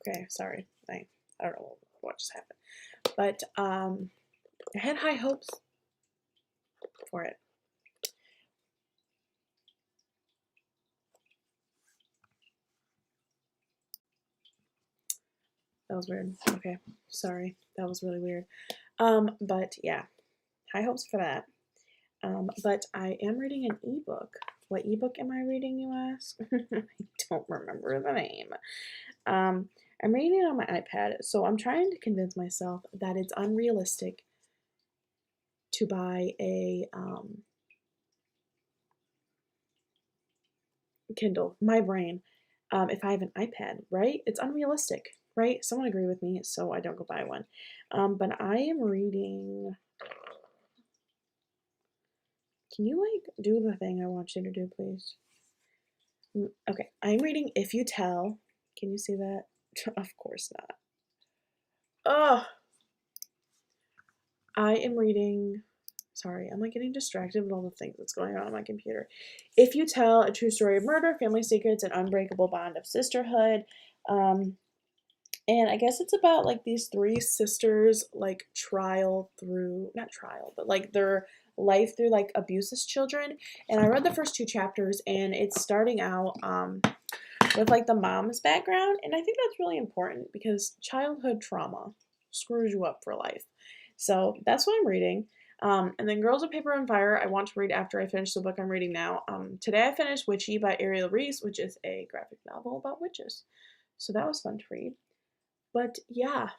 Okay, sorry. I don't know what just happened. But I had high hopes for it. That was weird. Okay, sorry. That was really weird. But yeah, high hopes for that. But I am reading an ebook. What ebook am I reading, you ask? I don't remember the name. I'm reading it on my iPad, so I'm trying to convince myself that it's unrealistic to buy a Kindle. My brain, if I have an iPad, right? It's unrealistic, right? Someone agree with me, so I don't go buy one. But I am reading. Can you like do the thing I want you to do, please? Okay, I'm reading If You Tell. Can you see that? Of course not. Oh, I am reading. Sorry, I'm like getting distracted with all the things that's going on my computer. If You Tell, a true story of murder, family secrets, and unbreakable bond of sisterhood. And I guess it's about like these three sisters, like not trial, but like their life through like abuse as children. And I read the first two chapters, and it's starting out with like the mom's background. And I think that's really important because childhood trauma screws you up for life. So that's what I'm reading. And then Girls of Paper and Fire, I want to read after I finish the book I'm reading now. Today I finished Witchy by Ariel Reese, which is a graphic novel about witches. So that was fun to read. But yeah,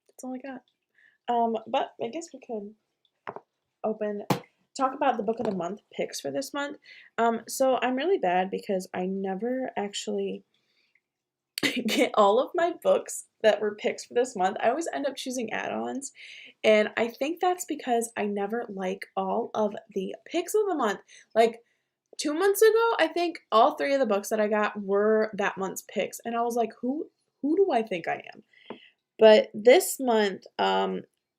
that's all I got. But I guess we could talk about the book of the month picks for this month. So I'm really bad because I never actually get all of my books that were picks for this month. I always end up choosing add-ons, and I think that's because I never like all of the picks of the month. Like 2 months ago, I think all three of the books that I got were that month's picks, and I was like, who do I think I am? But this month,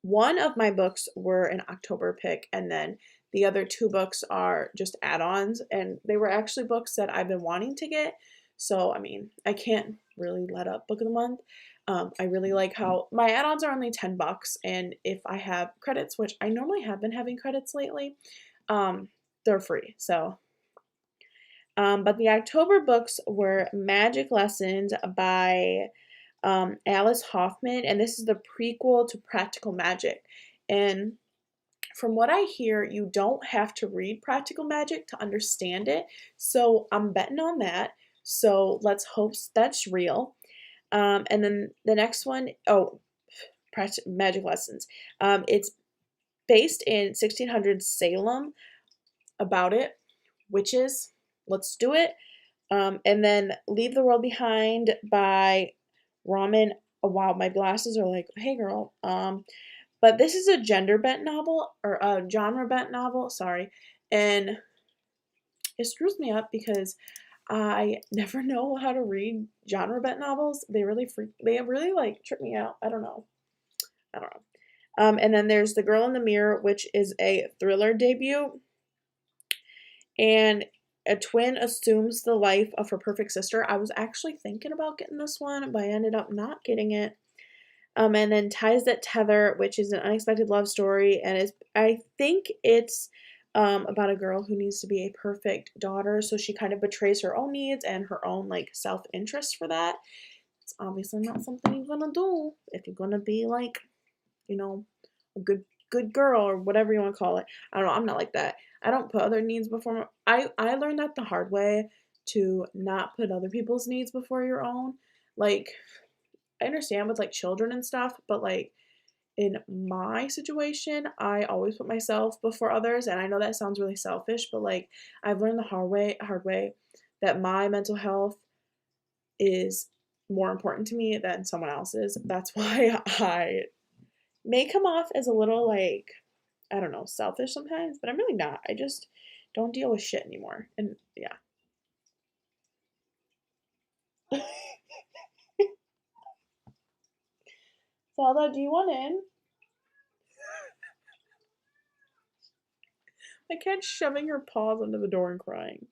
one of my books were an October pick, and then the other two books are just add-ons, and they were actually books that I've been wanting to get. So, I mean, I can't really let up book of the month. I really like how my add-ons are only $10, and if I have credits, which I normally have been having credits lately, they're free. So, but the October books were Magic Lessons by Alice Hoffman, and this is the prequel to Practical Magic. And from what I hear, you don't have to read Practical Magic to understand it. So I'm betting on that. So let's hope that's real. And then the next one, Magic Lessons. It's based in 1600 Salem, about it, witches. Let's do it. And then Leave the World Behind by Ramen. Oh, wow, my glasses are like, hey girl. But this is a gender bent novel, or a genre bent novel, sorry. And it screws me up because I never know how to read genre bent novels. They really like trip me out. I don't know. And then there's The Girl in the Mirror, which is a thriller debut. And a twin assumes the life of her perfect sister. I was actually thinking about getting this one, but I ended up not getting it. And then Ties That Tether, which is an unexpected love story, and I think it's about a girl who needs to be a perfect daughter, so she kind of betrays her own needs and her own like self-interest for that. It's obviously not something you're gonna do if you're gonna be like, a good girl or whatever you want to call it. I don't know. I'm not like that. I don't put other needs before I learned that the hard way, to not put other people's needs before your own. Like, I understand with like children and stuff, but like in my situation, I always put myself before others, and I know that sounds really selfish, but like I've learned the hard way that my mental health is more important to me than someone else's. That's why I may come off as a little like, I don't know, selfish sometimes, but I'm really not. I just don't deal with shit anymore. And yeah. Zelda, do you want in? My cat's shoving her paws under the door and crying.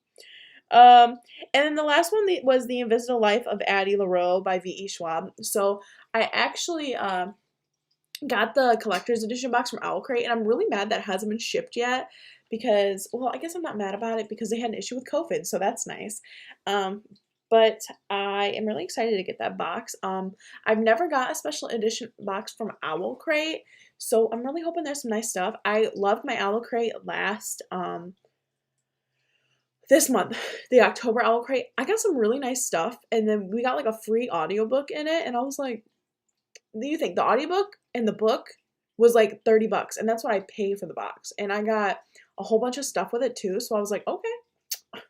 And then the last one was The Invisible Life of Addie LaRue by V.E. Schwab. So I actually got the collector's edition box from Owl Crate, and I'm really mad that it hasn't been shipped yet because, well, I guess I'm not mad about it because they had an issue with COVID, so that's nice. But I am really excited to get that box. I've never got a special edition box from Owl Crate, so I'm really hoping there's some nice stuff. I loved my Owl Crate last, this month, the October Owl Crate. I got some really nice stuff, and then we got like a free audiobook in it, and I was like, do you think the audiobook and the book was like $30, and that's what I paid for the box, and I got a whole bunch of stuff with it too, so I was like, okay,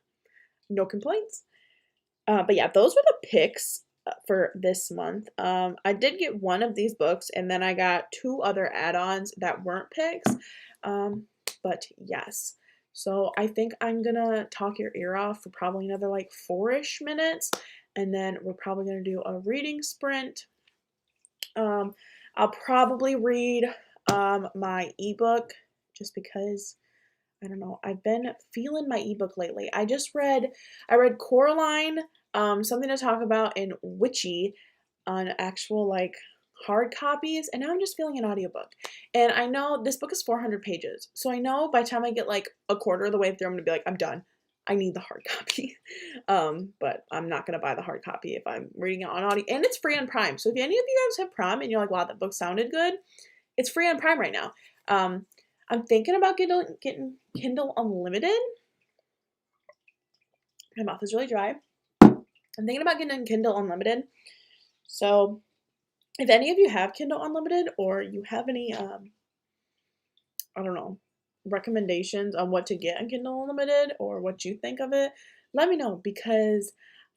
no complaints. But yeah, those were the picks for this month. I did get one of these books, and then I got 2 other add-ons that weren't picks. But yes, so I think I'm gonna talk your ear off for probably another like 4-ish minutes, and then we're probably gonna do a reading sprint. I'll probably read my ebook just because, I don't know, I've been feeling my ebook lately. I read Coraline, Something to Talk About, and Witchy on actual like hard copies, and now I'm just feeling an audiobook. And I know this book is 400 pages, so I know by the time I get like a quarter of the way through, I'm gonna be like, I'm done. I need the hard copy. But I'm not gonna buy the hard copy if I'm reading it on audio, and it's free on Prime. So if any of you guys have Prime and you're like, wow, that book sounded good, it's free on Prime right now. I'm thinking about getting Kindle Unlimited. My mouth is really dry. I'm thinking about getting Kindle Unlimited. So if any of you have Kindle Unlimited, or you have any, I don't know, recommendations on what to get on Kindle Unlimited or what you think of it, let me know, because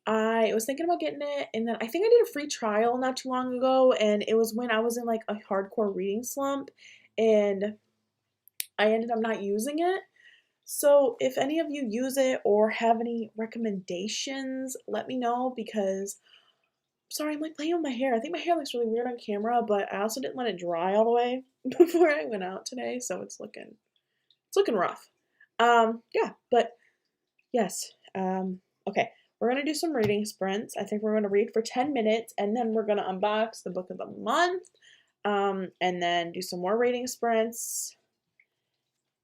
I was thinking about getting it, and then I think I did a free trial not too long ago, and it was when I was in like a hardcore reading slump, and I ended up not using it. So if any of you use it or have any recommendations, let me know, because sorry, I'm like playing with my hair. I think my hair looks really weird on camera, but I also didn't let it dry all the way before I went out today, so it's looking rough. Yeah, but yes. Okay, we're gonna do some reading sprints. I think we're gonna read for 10 minutes, and then we're gonna unbox the book of the month, and then do some more reading sprints.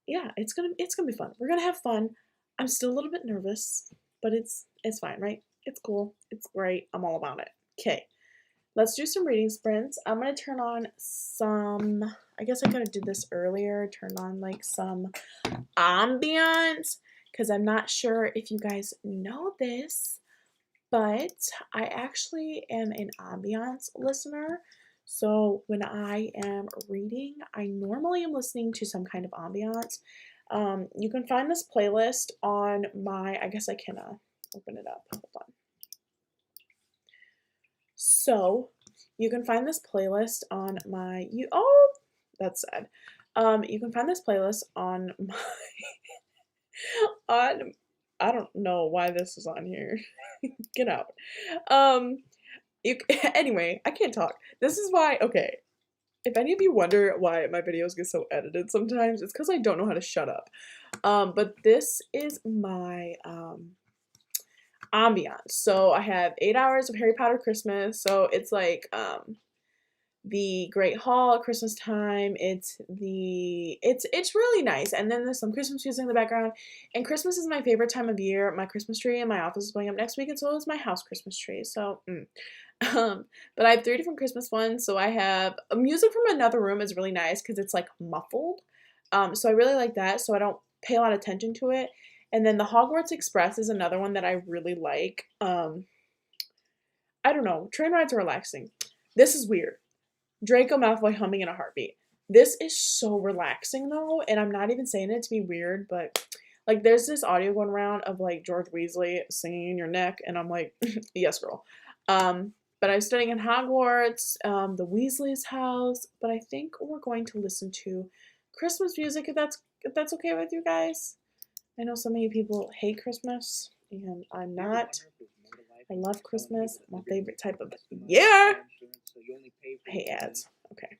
Yeah, it's gonna be fun. We're gonna have fun. I'm still a little bit nervous, but it's fine, right? It's cool. It's great. I'm all about it. Okay, let's do some reading sprints. I'm gonna turn on some, I guess I could have did this earlier, turn on like some ambience, because I'm not sure if you guys know this, but I actually am an ambiance listener. So when I am reading, I normally am listening to some kind of ambiance. You can find this playlist on my, I guess I can open it up. Hold on. So you can find this playlist on my, that's sad. You can find this playlist on my, on, I don't know why this is on here. Get out. Anyway, I can't talk. This is why, okay, if any of you wonder why my videos get so edited sometimes, it's because I don't know how to shut up. But this is my ambiance. So I have 8 hours of Harry Potter Christmas. So it's like the Great Hall at Christmas time. It's really nice. And then there's some Christmas music in the background. And Christmas is my favorite time of year. My Christmas tree in my office is going up next week, and so is my house Christmas tree. So but I have 3 different Christmas ones. So I have music from another room is really nice because it's like muffled. So I really like that. So I don't pay a lot of attention to it. And then the Hogwarts Express is another one that I really like. I don't know. Train rides are relaxing. This is weird. Draco Malfoy humming in a heartbeat. This is so relaxing though, and I'm not even saying it to be weird, but like there's this audio going around of like George Weasley singing in your neck, and I'm like, yes, girl. But I'm studying in Hogwarts, the Weasley's house, but I think we're going to listen to Christmas music if that's okay with you guys. I know so many people hate Christmas, and I'm not. I love Christmas. My favorite type of year. I hate ads. Okay.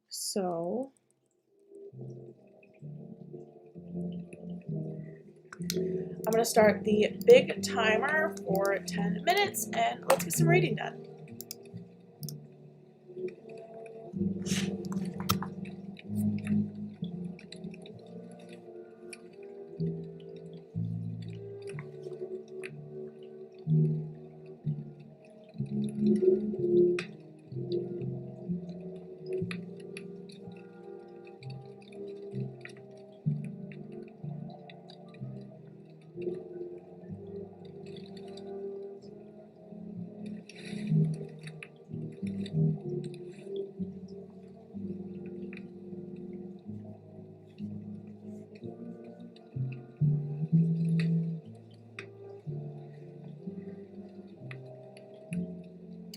So I'm going to start the big timer for 10 minutes and let's get some reading done.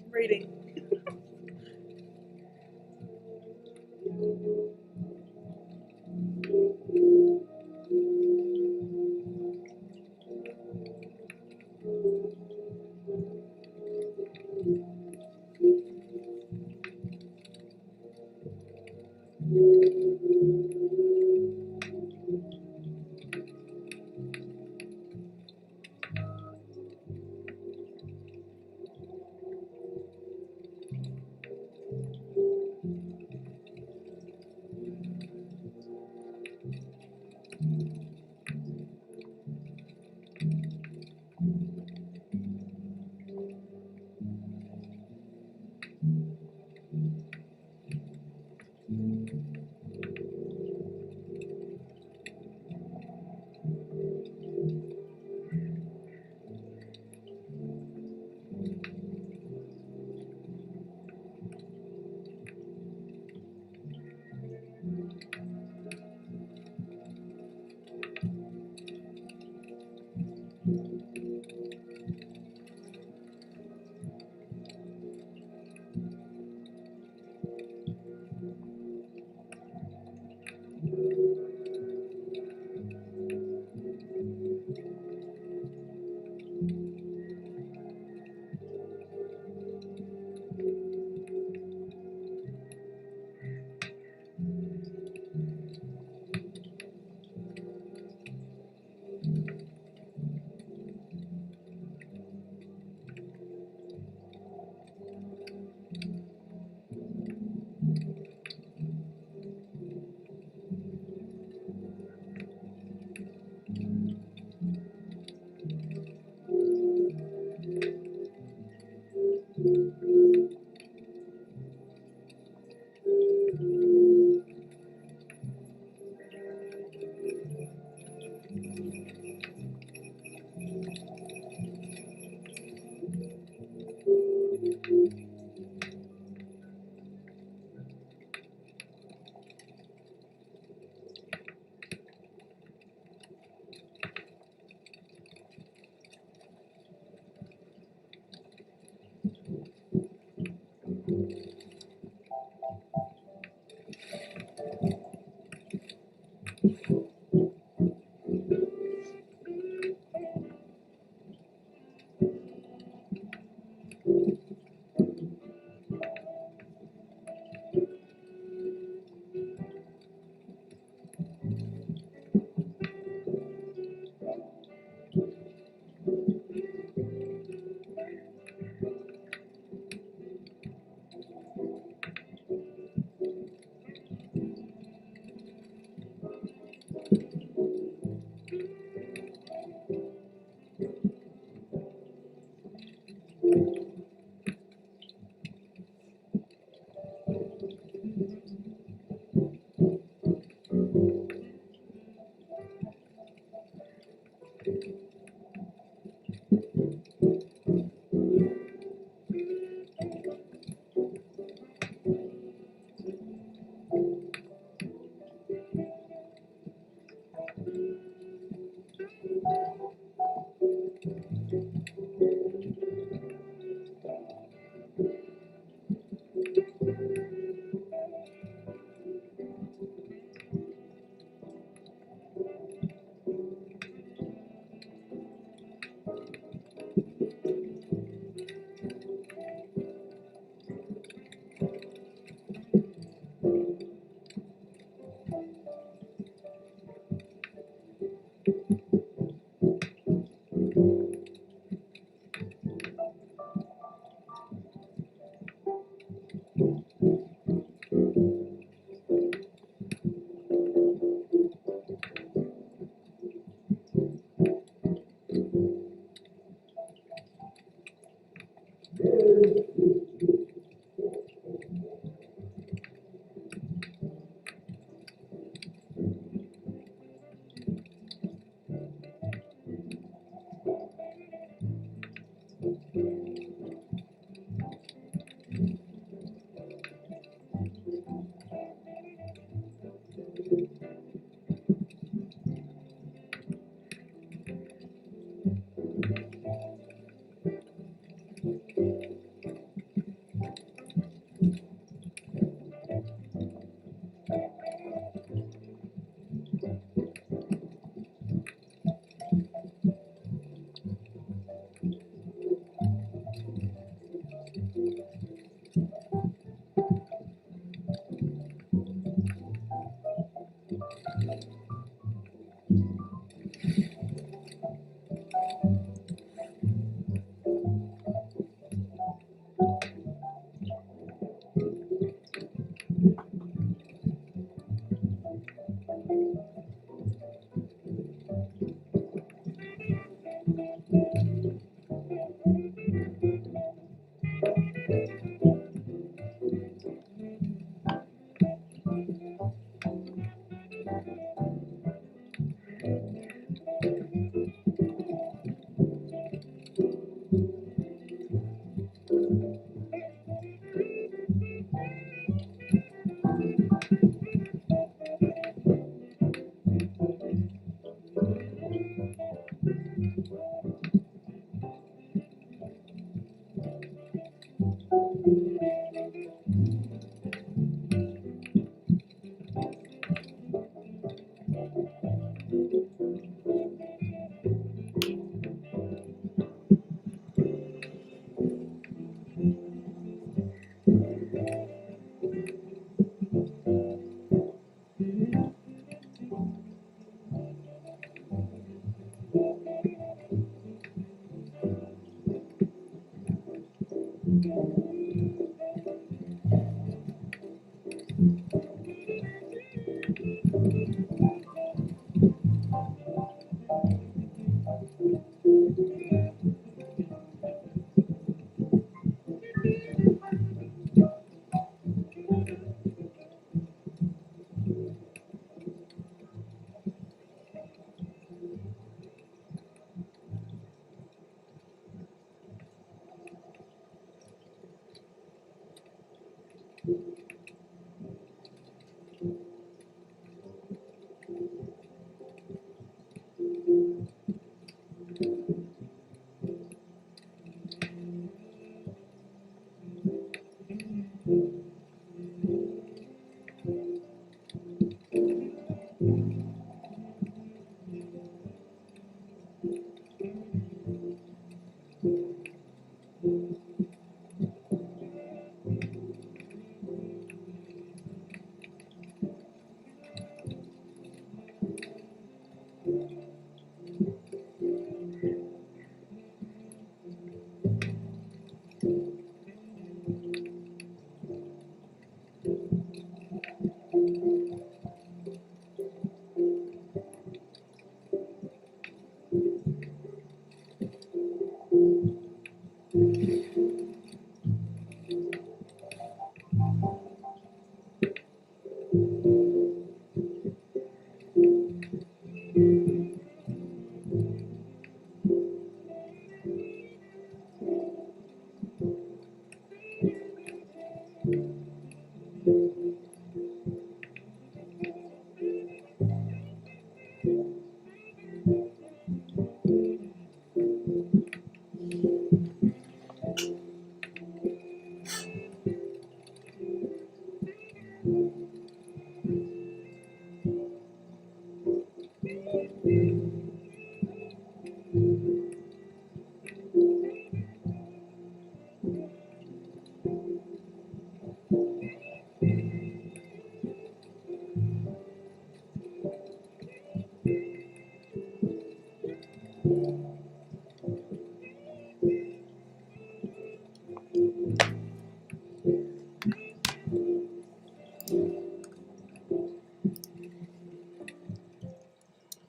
Reading.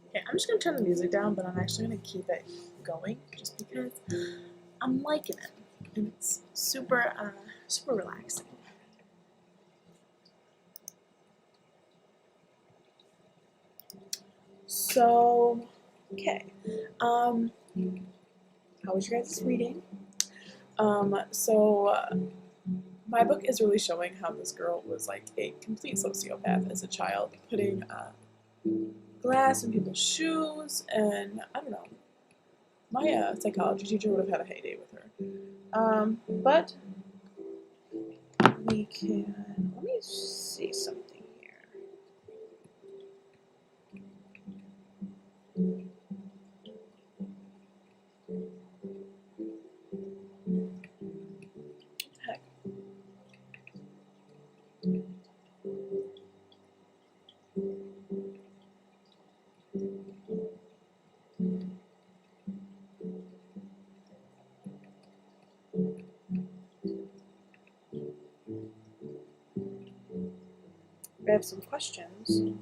Okay, I'm just gonna turn the music down, but I'm actually gonna keep it going just because I'm liking it, and it's super, super relaxing. So, okay, how was your guys' reading? My book is really showing how this girl was like a complete sociopath as a child, putting glass in people's shoes, and I don't know. My psychology teacher would have had a heyday with her. But we can, let me see something here. Heck. I have some questions.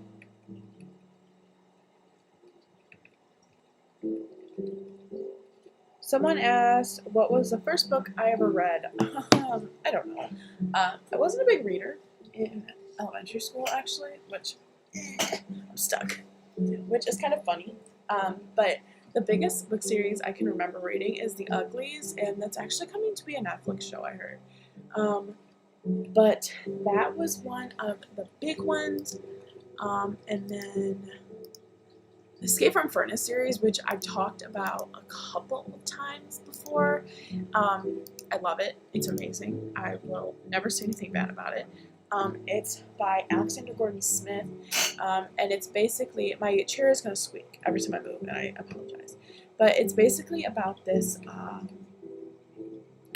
Someone asked, what was the first book I ever read? I don't know. I wasn't a big reader in elementary school, actually, which I'm stuck, which is kind of funny. But the biggest book series I can remember reading is The Uglies, and that's actually coming to be a Netflix show, I heard. But that was one of the big ones. And then Escape from Furnace series, which I've talked about a couple of times before. I love it. It's amazing. I will never say anything bad about it. It's by Alexander Gordon Smith, and it's basically, my chair is going to squeak every time I move, and I apologize. But it's basically about this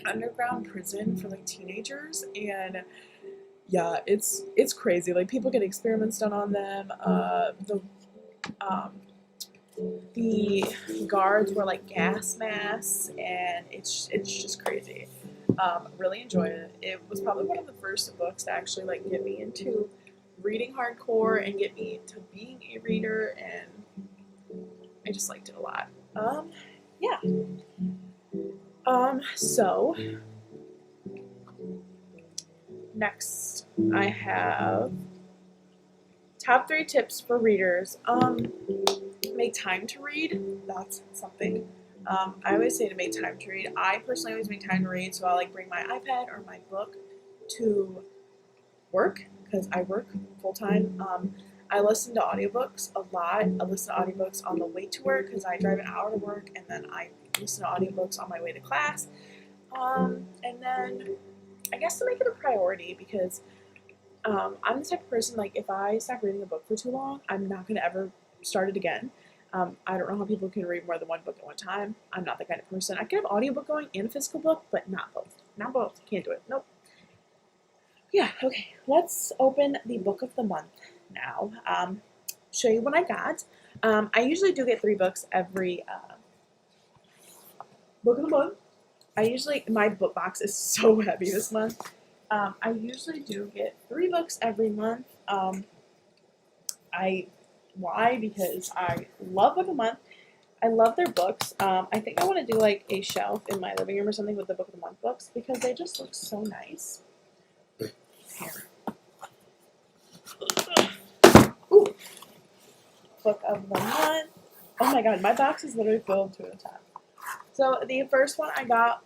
underground prison for like teenagers, and yeah, it's crazy. Like, people get experiments done on them. The guards were like gas masks, and it's just crazy. Really enjoyed it. It was probably one of the first books to actually like get me into reading hardcore and get me into being a reader, and I just liked it a lot. Yeah. So next I have top 3 tips for readers. Make time to read. That's something. I always say to make time to read. I personally always make time to read, so I like bring my iPad or my book to work because I work full time. I listen to audiobooks a lot. I listen to audiobooks on the way to work because I drive an hour to work, and then I listen to audiobooks on my way to class. And then I guess to make it a priority, because I'm the type of person, like, if I stop reading a book for too long, I'm not going to ever start it again. I don't know how people can read more than one book at one time. I'm not that kind of person. I can have an audiobook going and a physical book, but not both. Not both. Can't do it. Nope. Yeah, okay. Let's open the book of the month now. Show you what I got. I usually do get 3 books every book of the month. My book box is so heavy this month. I usually do get 3 books every month. Why? Because I love Book of the Month. I love their books. I think I want to do like a shelf in my living room or something with the Book of the Month books because they just look so nice. Here. Ooh. Book of the Month. Oh my god, my box is literally filled to the top. So the first one I got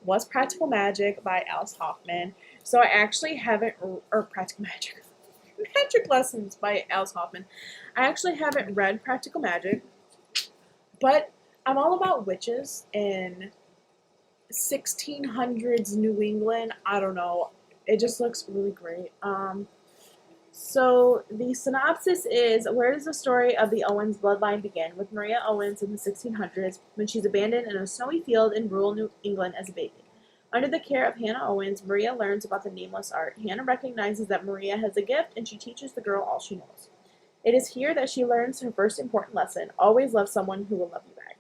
was Practical Magic by Alice Hoffman. So I actually haven't, or Practical Magic. Magic Lessons by Alice Hoffman. I actually haven't read Practical Magic, but I'm all about witches in 1600s New England. I don't know. It just looks really great. So the synopsis is, where does the story of the Owens bloodline begin? With Maria Owens in the 1600s, when she's abandoned in a snowy field in rural New England as a baby. Under the care of Hannah Owens, Maria learns about the nameless art. Hannah recognizes that Maria has a gift, and she teaches the girl all she knows. It is here that she learns her first important lesson: always love someone who will love you back.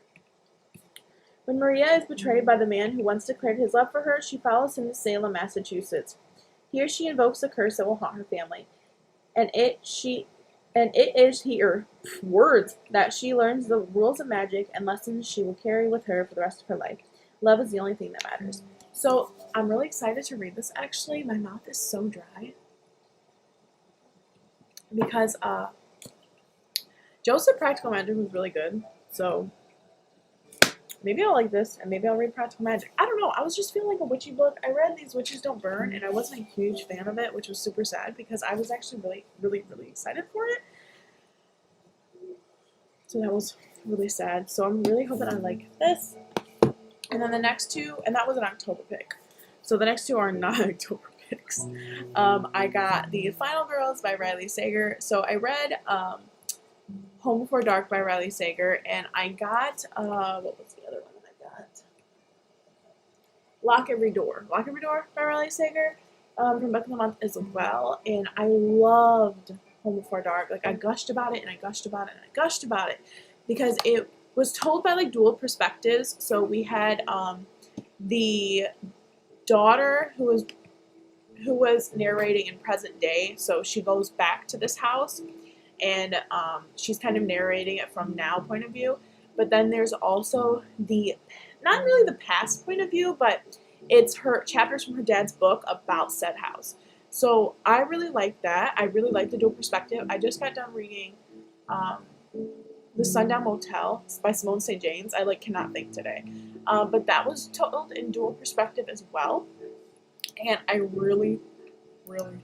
When Maria is betrayed by the man who once declared his love for her, she follows him to Salem, Massachusetts. Here she invokes a curse that will haunt her family, and it is here words that she learns the rules of magic and lessons she will carry with her for the rest of her life. Love is the only thing that matters. So I'm really excited to read this. Actually, my mouth is so dry because Joseph Practical Magic was really good. So maybe I'll like this, and maybe I'll read Practical Magic. I don't know. I was just feeling like a witchy book. I read These Witches Don't Burn, and I wasn't a huge fan of it, which was super sad because I was actually really, really, really excited for it. So that was really sad. So I'm really hoping I like this. And then the next 2, and that was an October pick. So the next 2 are not October picks. I got The Final Girls by Riley Sager. So I read Home Before Dark by Riley Sager, and I got, what was the other one that I got? Lock Every Door. Lock Every Door by Riley Sager from Book of the Month as well. And I loved Home Before Dark. Like, I gushed about it, and I gushed about it, and I gushed about it. Because it was told by, like, dual perspectives. So we had the daughter who was narrating in present day. So she goes back to this house, and she's kind of narrating it from now point of view. But then there's also not really the past point of view, but it's her chapters from her dad's book about said house. So I really like that. I really like the dual perspective. I just got done reading the Sundan Motel by Simone St. James. I cannot think today. But that was told in dual perspective as well. And I really, really,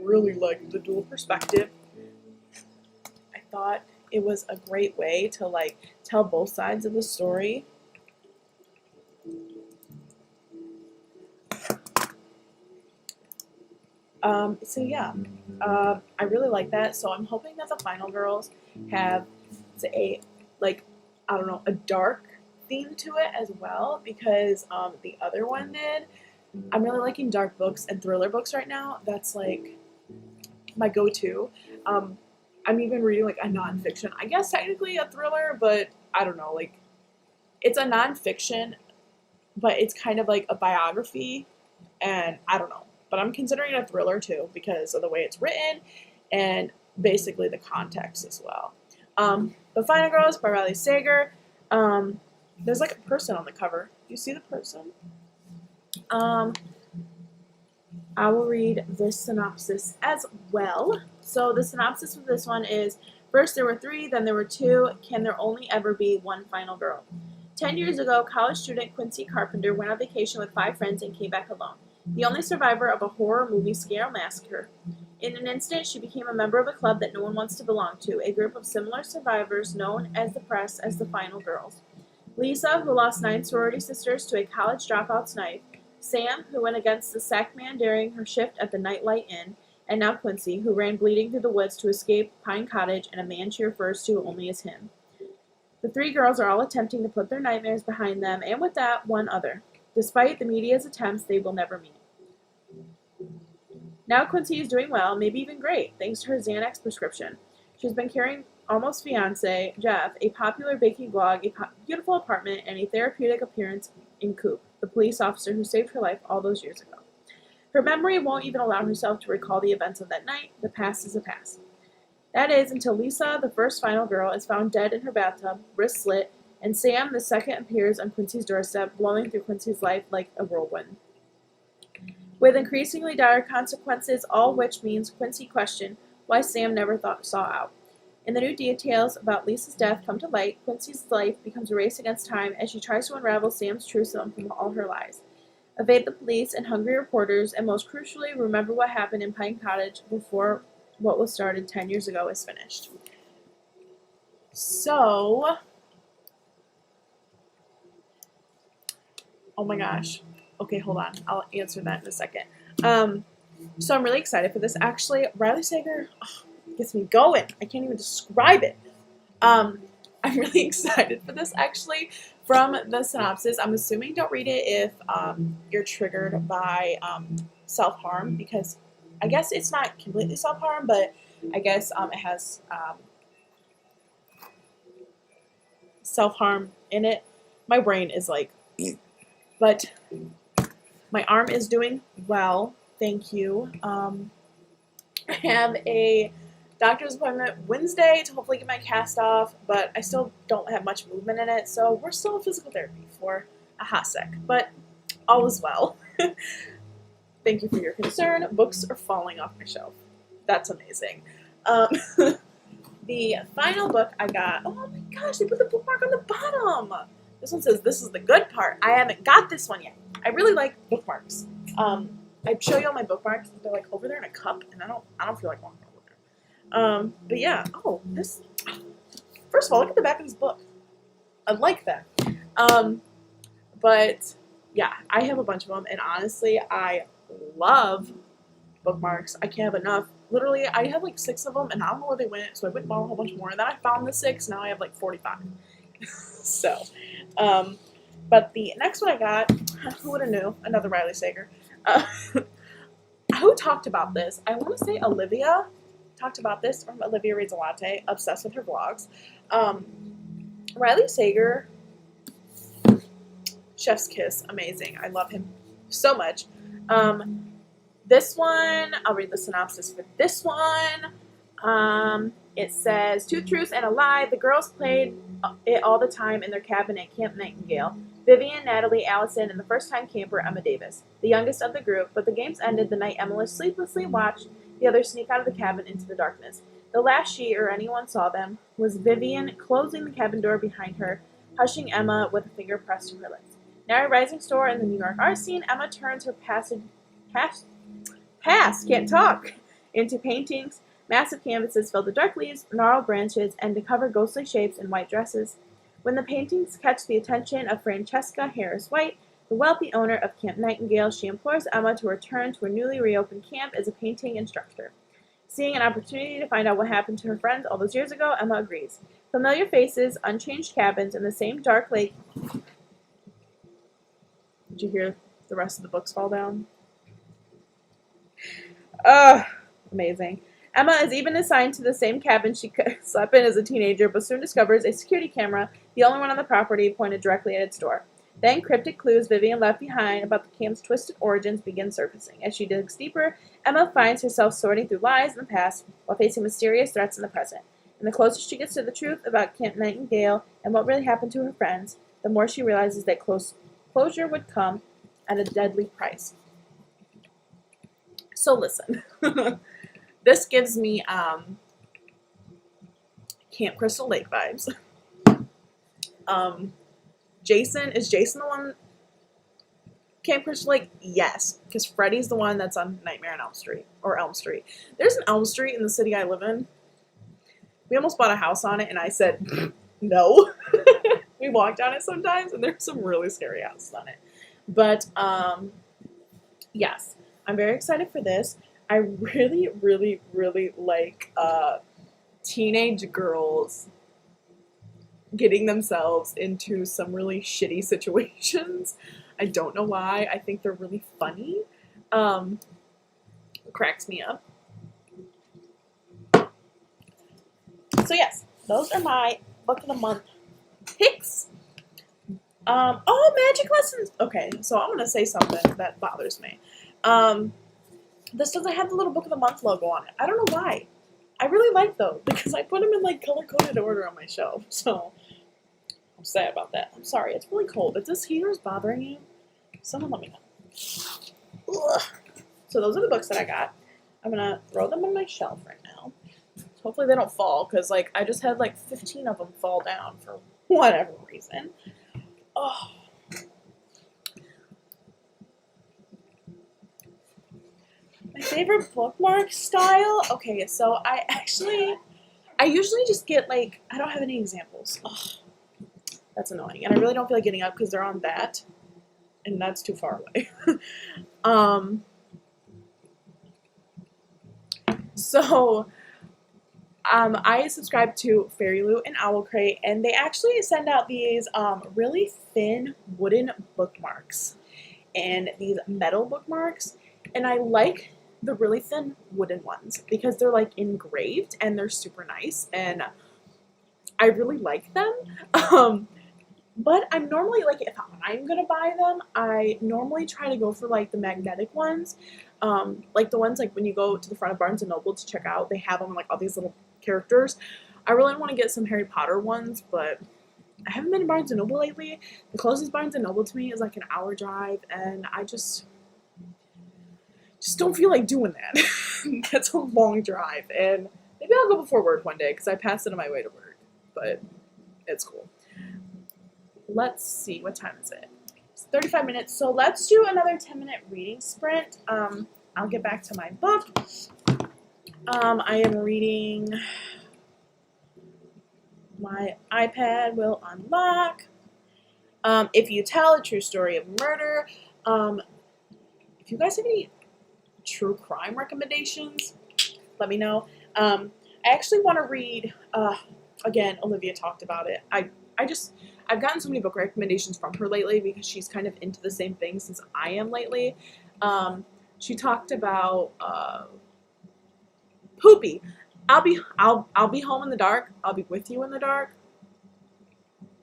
really liked the dual perspective. I thought it was a great way to like tell both sides of the story. So yeah, I really like that. So I'm hoping that the final girls have a like, I don't know, a dark theme to it as well, because the other one did. I'm really liking dark books and thriller books right now. That's like my go-to. I'm even reading like a nonfiction. I guess technically a thriller, but I don't know. Like, it's a nonfiction, but it's kind of like a biography, and I don't know. But I'm considering it a thriller too because of the way it's written and basically the context as well. The Final Girls by Riley Sager. There's like a person on the cover. Do you see the person? I will read this synopsis as well. So the synopsis of this one is, first there were 3, then there were 2. Can there only ever be one final girl? 10 years ago, college student Quincy Carpenter went on vacation with 5 friends and came back alone, the only survivor of a horror movie scale massacre. In an instant, she became a member of a club that no one wants to belong to, a group of similar survivors known as the press as the Final Girls. Lisa, who lost 9 sorority sisters to a college dropout's knife, Sam, who went against the sack man during her shift at the Nightlight Inn, and now Quincy, who ran bleeding through the woods to escape Pine Cottage and a man she refers to only as him. The 3 girls are all attempting to put their nightmares behind them, and with that, one other. Despite the media's attempts, they will never meet. Now Quincy is doing well, maybe even great, thanks to her Xanax prescription. She's been carrying almost fiancé, Jeff, a popular baking blog, a beautiful apartment, and a therapeutic appearance in Coop, the police officer who saved her life all those years ago. Her memory won't even allow herself to recall the events of that night. The past is a past. That is, until Lisa, the first final girl, is found dead in her bathtub, wrist slit, and Sam, the second, appears on Quincy's doorstep, blowing through Quincy's life like a whirlwind. With increasingly dire consequences, all which means Quincy questioned why Sam never saw out. And the new details about Lisa's death come to light. Quincy's life becomes a race against time as she tries to unravel Sam's truism from all her lies, evade the police and hungry reporters, and most crucially, remember what happened in Pine Cottage before what was started 10 years ago is finished. So, oh my gosh. Okay, hold on. I'll answer that in a second. So I'm really excited for this. Actually, Riley Sager gets me going. I can't even describe it. I'm really excited for this, actually. From the synopsis, I'm assuming don't read it if you're triggered by self-harm, because I guess it's not completely self-harm, but I guess it has self-harm in it. My brain is like, but my arm is doing well, thank you. I have a doctor's appointment Wednesday to hopefully get my cast off, but I still don't have much movement in it, so we're still in physical therapy for a hot sec, but all is well. Thank you for your concern. Books are falling off my shelf. That's amazing. The final book I got, oh my gosh, they put the bookmark on the bottom. This one says, this is the good part. I haven't got this one yet. I really like bookmarks. I'd show you all my bookmarks. They're like over there in a cup, and I don't feel like walking over there. But yeah, oh, this, first of all, look at the back of this book. I like that. But yeah, I have a bunch of them, and honestly, I love bookmarks. I can't have enough. Literally, I have like 6 of them, and I don't know where they went, so I went and bought a whole bunch more, and then I found the 6, now I have like 45. So, but the next one I got, who would have knew? Another Riley Sager. Who talked about this? I want to say Olivia talked about this from Olivia Reads a Latte, obsessed with her vlogs. Riley Sager, chef's kiss, amazing. I love him so much. This one, I'll read the synopsis for this one. It says, 2 truths and a lie. The girls played it all the time in their cabin at Camp Nightingale. Vivian, Natalie, Allison, and the first-time camper, Emma Davis, the youngest of the group, but the games ended the night Emma sleeplessly watched the others sneak out of the cabin into the darkness. The last she or anyone saw them was Vivian closing the cabin door behind her, hushing Emma with a finger pressed to her lips. Now a rising star in the New York art scene, Emma turns her can't talk, into paintings Massive canvases filled with dark leaves, gnarled branches, and to cover ghostly shapes in white dresses. When the paintings catch the attention of Francesca Harris White, the wealthy owner of Camp Nightingale, she implores Emma to return to her newly reopened camp as a painting instructor. Seeing an opportunity to find out what happened to her friends all those years ago, Emma agrees. Familiar faces, unchanged cabins, and the same dark lake. Did you hear the rest of the books fall down? Amazing. Emma is even assigned to the same cabin she slept in as a teenager, but soon discovers a security camera, the only one on the property, pointed directly at its door. Then cryptic clues Vivian left behind about the camp's twisted origins begin surfacing. As she digs deeper, Emma finds herself sorting through lies in the past while facing mysterious threats in the present. And the closer she gets to the truth about Camp Nightingale and what really happened to her friends, the more she realizes that closure would come at a deadly price. So listen, this gives me Camp Crystal Lake vibes. Is Jason the one? Camp Crystal Lake? Yes, because Freddy's the one that's on Nightmare on Elm Street, or Elm Street. There's an Elm Street in the city I live in. We almost bought a house on it, and I said, no. We walk down it sometimes, and there's some really scary houses on it. But, yes, I'm very excited for this. I really, really, really like teenage girls getting themselves into some really shitty situations. I don't know why. I think they're really funny. It cracks me up. So yes, those are my book of the month picks. Magic lessons. Okay, so I want to say something that bothers me. This doesn't have the little book of the month logo on it. I don't know why. I really like those because I put them in like color-coded order on my shelf. So I'm sad about that. I'm sorry. It's really cold. If this heater is bothering you, someone let me know. Ugh. So those are the books that I got. I'm gonna throw them on my shelf right now. Hopefully they don't fall because like I just had like 15 of them fall down for whatever reason. Oh. My favorite bookmark style? Okay, so I usually just get like, I don't have any examples. Ugh, that's annoying. And I really don't feel like getting up because they're on that. And that's too far away. I subscribe to Fairy Loot and Owl Crate, and they actually send out these really thin wooden bookmarks and these metal bookmarks, and I like the really thin wooden ones because they're like engraved and they're super nice, and I really like them. But I'm normally like, if I'm gonna buy them, I normally try to go for like the magnetic ones, like the ones like when you go to the front of Barnes & Noble to check out, they have them like all these little characters. I really want to get some Harry Potter ones, but I haven't been to Barnes & Noble lately. The closest Barnes & Noble to me is like an hour drive, and I just don't feel like doing that. That's a long drive, and maybe I'll go before work one day because I pass it on my way to work, but it's cool. Let's see, what time is it? It's 35 minutes, so let's do another 10-minute reading sprint. I'll get back to my book. I am reading My iPad Will Unlock. If You Tell a True Story of Murder. If you guys have any true crime recommendations, let me know. I actually want to read, again, Olivia talked about it. I've gotten so many book recommendations from her lately because she's kind of into the same things as I am lately. She talked about Poopy. I'll be home in the dark. I'll be with you in the dark.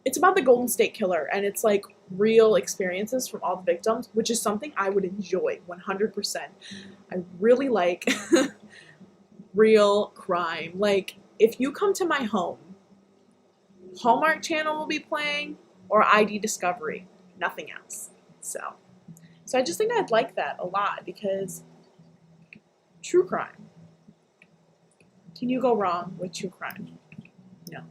It's about the Golden State Killer, and it's like real experiences from all the victims, which is something I would enjoy 100%. I really like real crime. Like, if you come to my home, Hallmark Channel will be playing, or ID Discovery, nothing else. So I just think I'd like that a lot because true crime. Can you go wrong with true crime? No.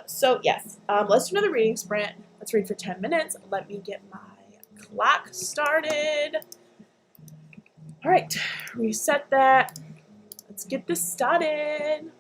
So yes, let's do another reading sprint. Let's read for 10 minutes. Let me get my clock started. All right, reset that. let's get this started.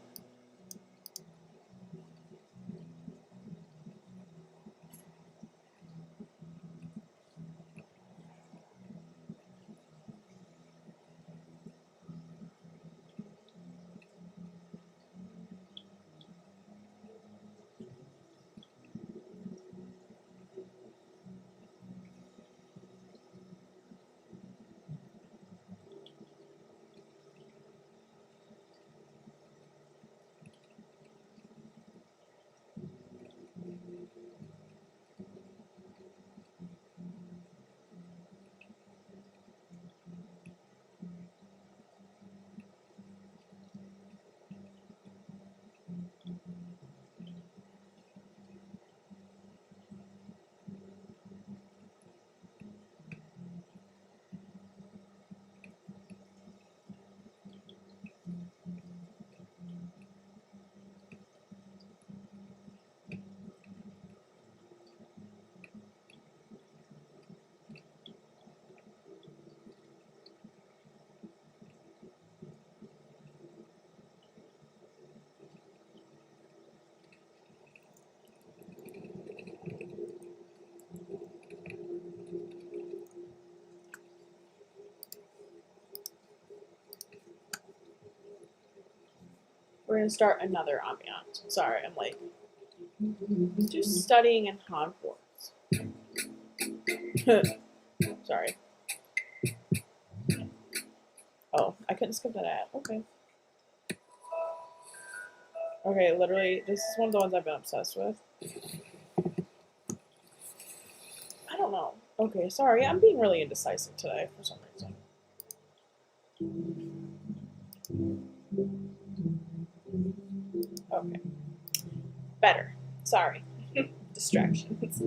We're gonna start another ambiance. Sorry, I'm like just studying in Hogwarts. Sorry. Oh, I couldn't skip that ad. Okay. Okay, literally, this is one of the ones I've been obsessed with. I don't know. Okay, sorry, I'm being really indecisive today for some reason. Okay. Better. Sorry. Distractions.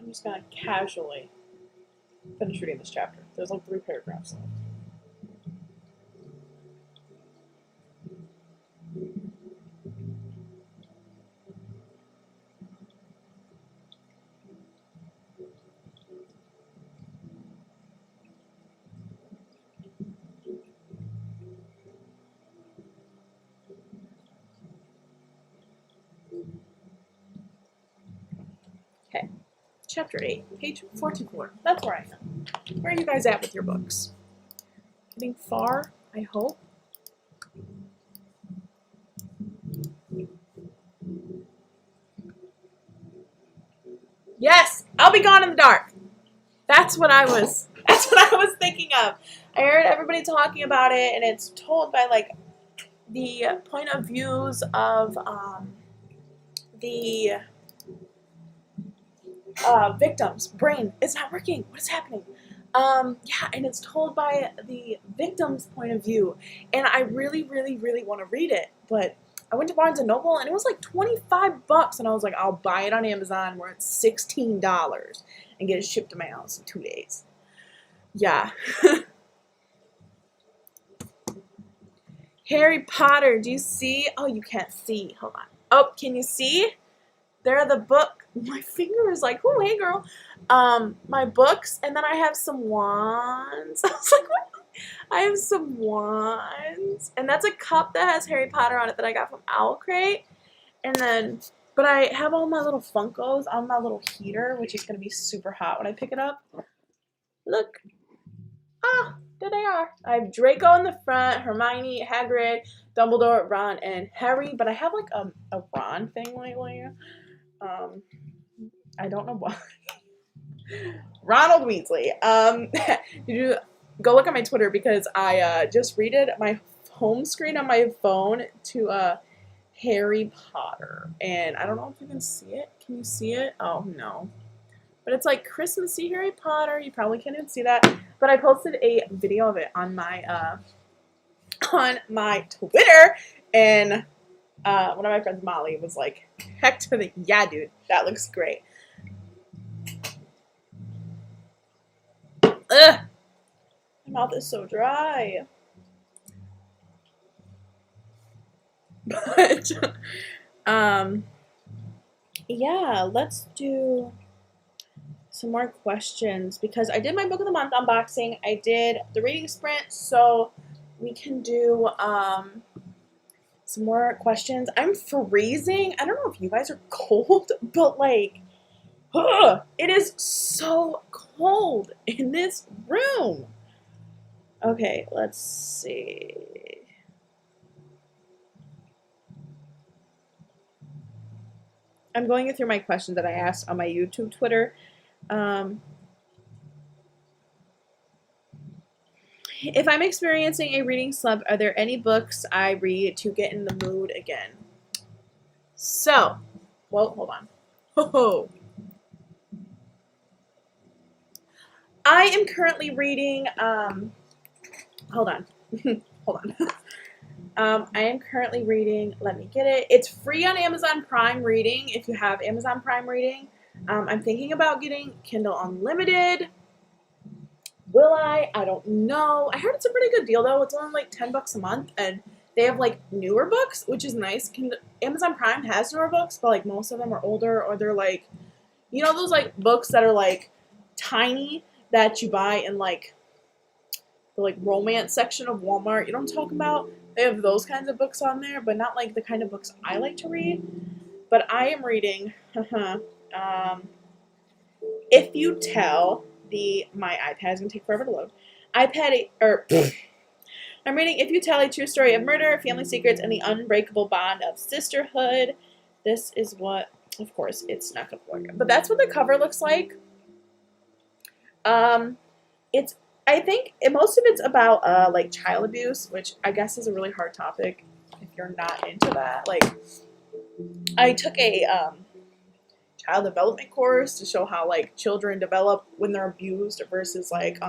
I'm just gonna casually finish reading this chapter. There's like 3 paragraphs left. Chapter 8, page 44. That's where I am. Where are you guys at with your books? Getting far, I hope. Yes, I'll be gone in the dark. That's what I was thinking of. I heard everybody talking about it, and it's told by like the point of views of the victims. Brain, it's not working. What is happening? Yeah, and it's told by the victim's point of view, and I really, really, really want to read it, but I went to Barnes and Noble, and it was like $25, and I was like, I'll buy it on Amazon where it's $16 and get it shipped to my house in 2 days. Yeah. Harry Potter, do you see? Oh, you can't see. Hold on. Oh, can you see? There the book. My finger is like, oh, hey, girl. My books, and then I have some wands. I was like, what? I have some wands, and that's a cup that has Harry Potter on it that I got from Owl Crate. And then, but I have all my little Funkos on my little heater, which is going to be super hot when I pick it up. Look. Ah, there they are. I have Draco in the front, Hermione, Hagrid, Dumbledore, Ron, and Harry. But I have like a Ron thing lately. I don't know why. Ronald Weasley. You go look at my Twitter because I just redid my home screen on my phone to Harry Potter, and I don't know if you can see it. Can you see it? Oh no. But it's like Christmassy Harry Potter. You probably can't even see that. But I posted a video of it on my Twitter, and one of my friends, Molly, was like, heck to the yeah, dude, that looks great. Ugh, my mouth is so dry. But yeah, let's do some more questions because I did my book of the month unboxing. I did the reading sprint, so we can do some more questions. I'm freezing. I don't know if you guys are cold, but like, it is so cold in this room. Okay, let's see. I'm going through my questions that I asked on my YouTube Twitter. If I'm experiencing a reading slump, are there any books I read to get in the mood again? So, well, hold on. Oh, I am currently reading, hold on. Hold on. I am currently reading, let me get it. It's free on Amazon Prime Reading if you have Amazon Prime Reading. I'm thinking about getting Kindle Unlimited. Will I? I don't know. I heard it's a pretty good deal though. It's only like $10 a month, and they have like newer books, which is nice. Amazon Prime has newer books, but like most of them are older, or they're like, you know, those like books that are like tiny that you buy in like the like romance section of Walmart. You know what I'm talking about? They have those kinds of books on there, but not like the kind of books I like to read. But I am reading, If You Tell, my iPad is gonna take forever to load. I'm reading If You Tell, a True Story of Murder, Family Secrets, and the Unbreakable Bond of Sisterhood. This is what, of course, it's not gonna work, but that's what the cover looks like. I think most of it's about like child abuse, which I guess is a really hard topic if you're not into that. Like, I took a child development course to show how like children develop when they're abused versus like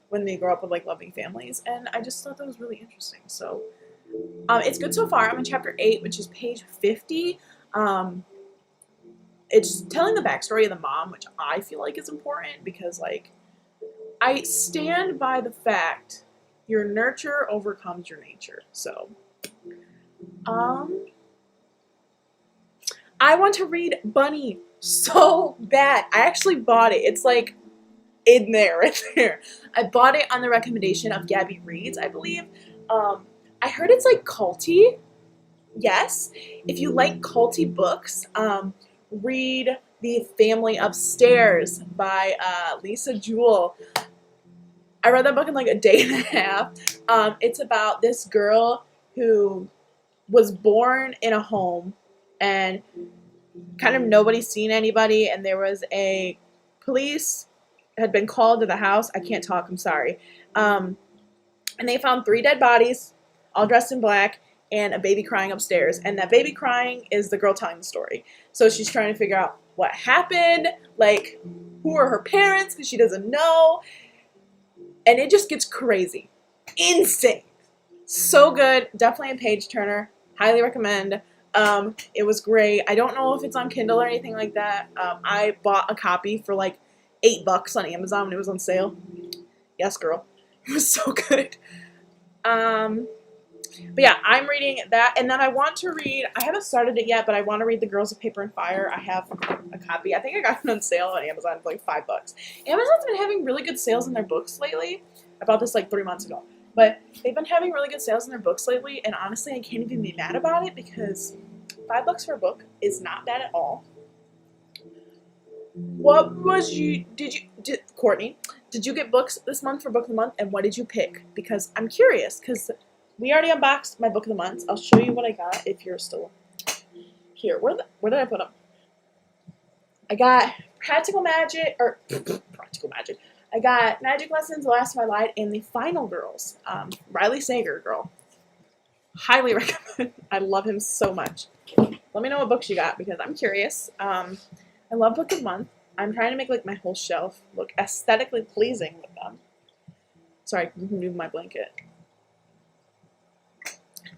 when they grow up with like loving families, and I just thought that was really interesting. So it's good so far. I'm in chapter 8, which is page 50. It's telling the backstory of the mom, which I feel like is important because like I stand by the fact your nurture overcomes your nature. So I want to read Bunny so bad. I actually bought it. It's like in there, right there. I bought it on the recommendation of Gabby Reads, I believe. I heard it's like culty. Yes. If you like culty books, read The Family Upstairs by Lisa Jewell. I read that book in like a day and a half. It's about this girl who was born in a home and kind of nobody's seen anybody, and there was a police had been called to the house. I can't talk, I'm sorry. And they found 3 dead bodies, all dressed in black, and a baby crying upstairs. And that baby crying is the girl telling the story. So she's trying to figure out what happened, like, who are her parents, because she doesn't know. And it just gets crazy. Insane. So good. Definitely a page turner. Highly recommend. It was great. I don't know if it's on Kindle or anything like that. I bought a copy for like $8 on Amazon when it was on sale. Yes, girl. It was so good. But yeah, I'm reading that, and then I want to read, I haven't started it yet, but I want to read The Girls of Paper and Fire. I have a copy. I think I got it on sale on Amazon for like $5. Amazon's been having really good sales in their books lately. I bought this like 3 months ago. But they've been having really good sales in their books lately, and honestly, I can't even be mad about it because $5 for a book is not bad at all. Courtney, did you get books this month for Book of the Month, and what did you pick? Because I'm curious, because we already unboxed my Book of the Month. I'll show you what I got if you're still here. Where did I put them? I got Practical Magic. I got Magic Lessons, The Last Time I Lied, and The Final Girls. Riley Sager, girl. Highly recommend. I love him so much. Let me know what books you got because I'm curious. I love Book of the Month. I'm trying to make like my whole shelf look aesthetically pleasing with them. Sorry, I can move my blanket.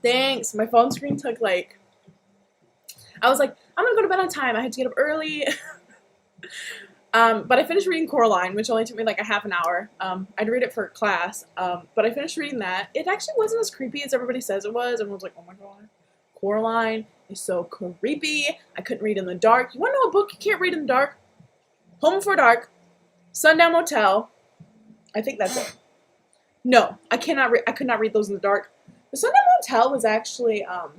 Thanks. My phone screen took like, I was like, I'm gonna go to bed on time. I had to get up early. But I finished reading Coraline, which only took me like a half an hour. I'd read it for class, but I finished reading that. It actually wasn't as creepy as everybody says it was. Everyone's like, oh my god, Coraline is so creepy. I couldn't read in the dark. You want to know a book you can't read in the dark? Home Before Dark, Sundan Motel. I think that's it. No, I could not read those in the dark. The Sundan Motel was actually, I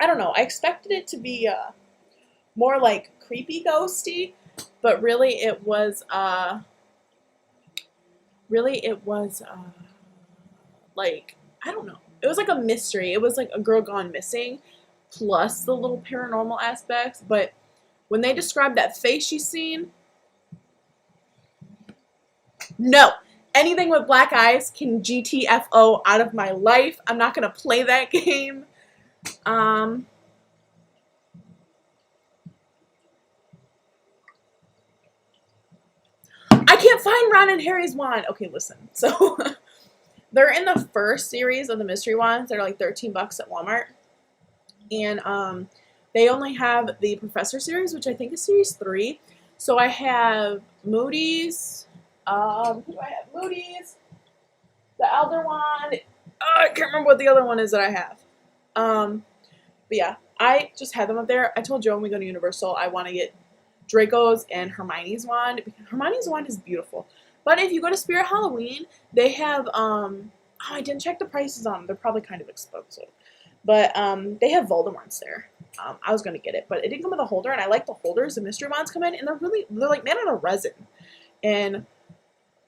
don't know. I expected it to be more like creepy ghosty, but really it was like, I don't know. It was like a mystery. It was like a girl gone missing plus the little paranormal aspects, but when they described that face she's seen, no. Anything with black eyes can GTFO out of my life. I'm not going to play that game. I can't find Ron and Harry's wand. Okay, listen. So, they're in the first series of the mystery wands. They're like $13 at Walmart. And, they only have the Professor series, which I think is series 3. So, I have Moody's. Who do I have? Moody's. The Elder Wand. I can't remember what the other one is that I have. But yeah, I just had them up there. I told Joe when we go to Universal, I want to get Draco's and Hermione's wand. Because Hermione's wand is beautiful. But if you go to Spirit Halloween, they have, I didn't check the prices on them. They're probably kind of expensive. But they have Voldemort's there. I was going to get it, but it didn't come with a holder, and I like the holders the mystery wands come in, and they're like made out of resin. And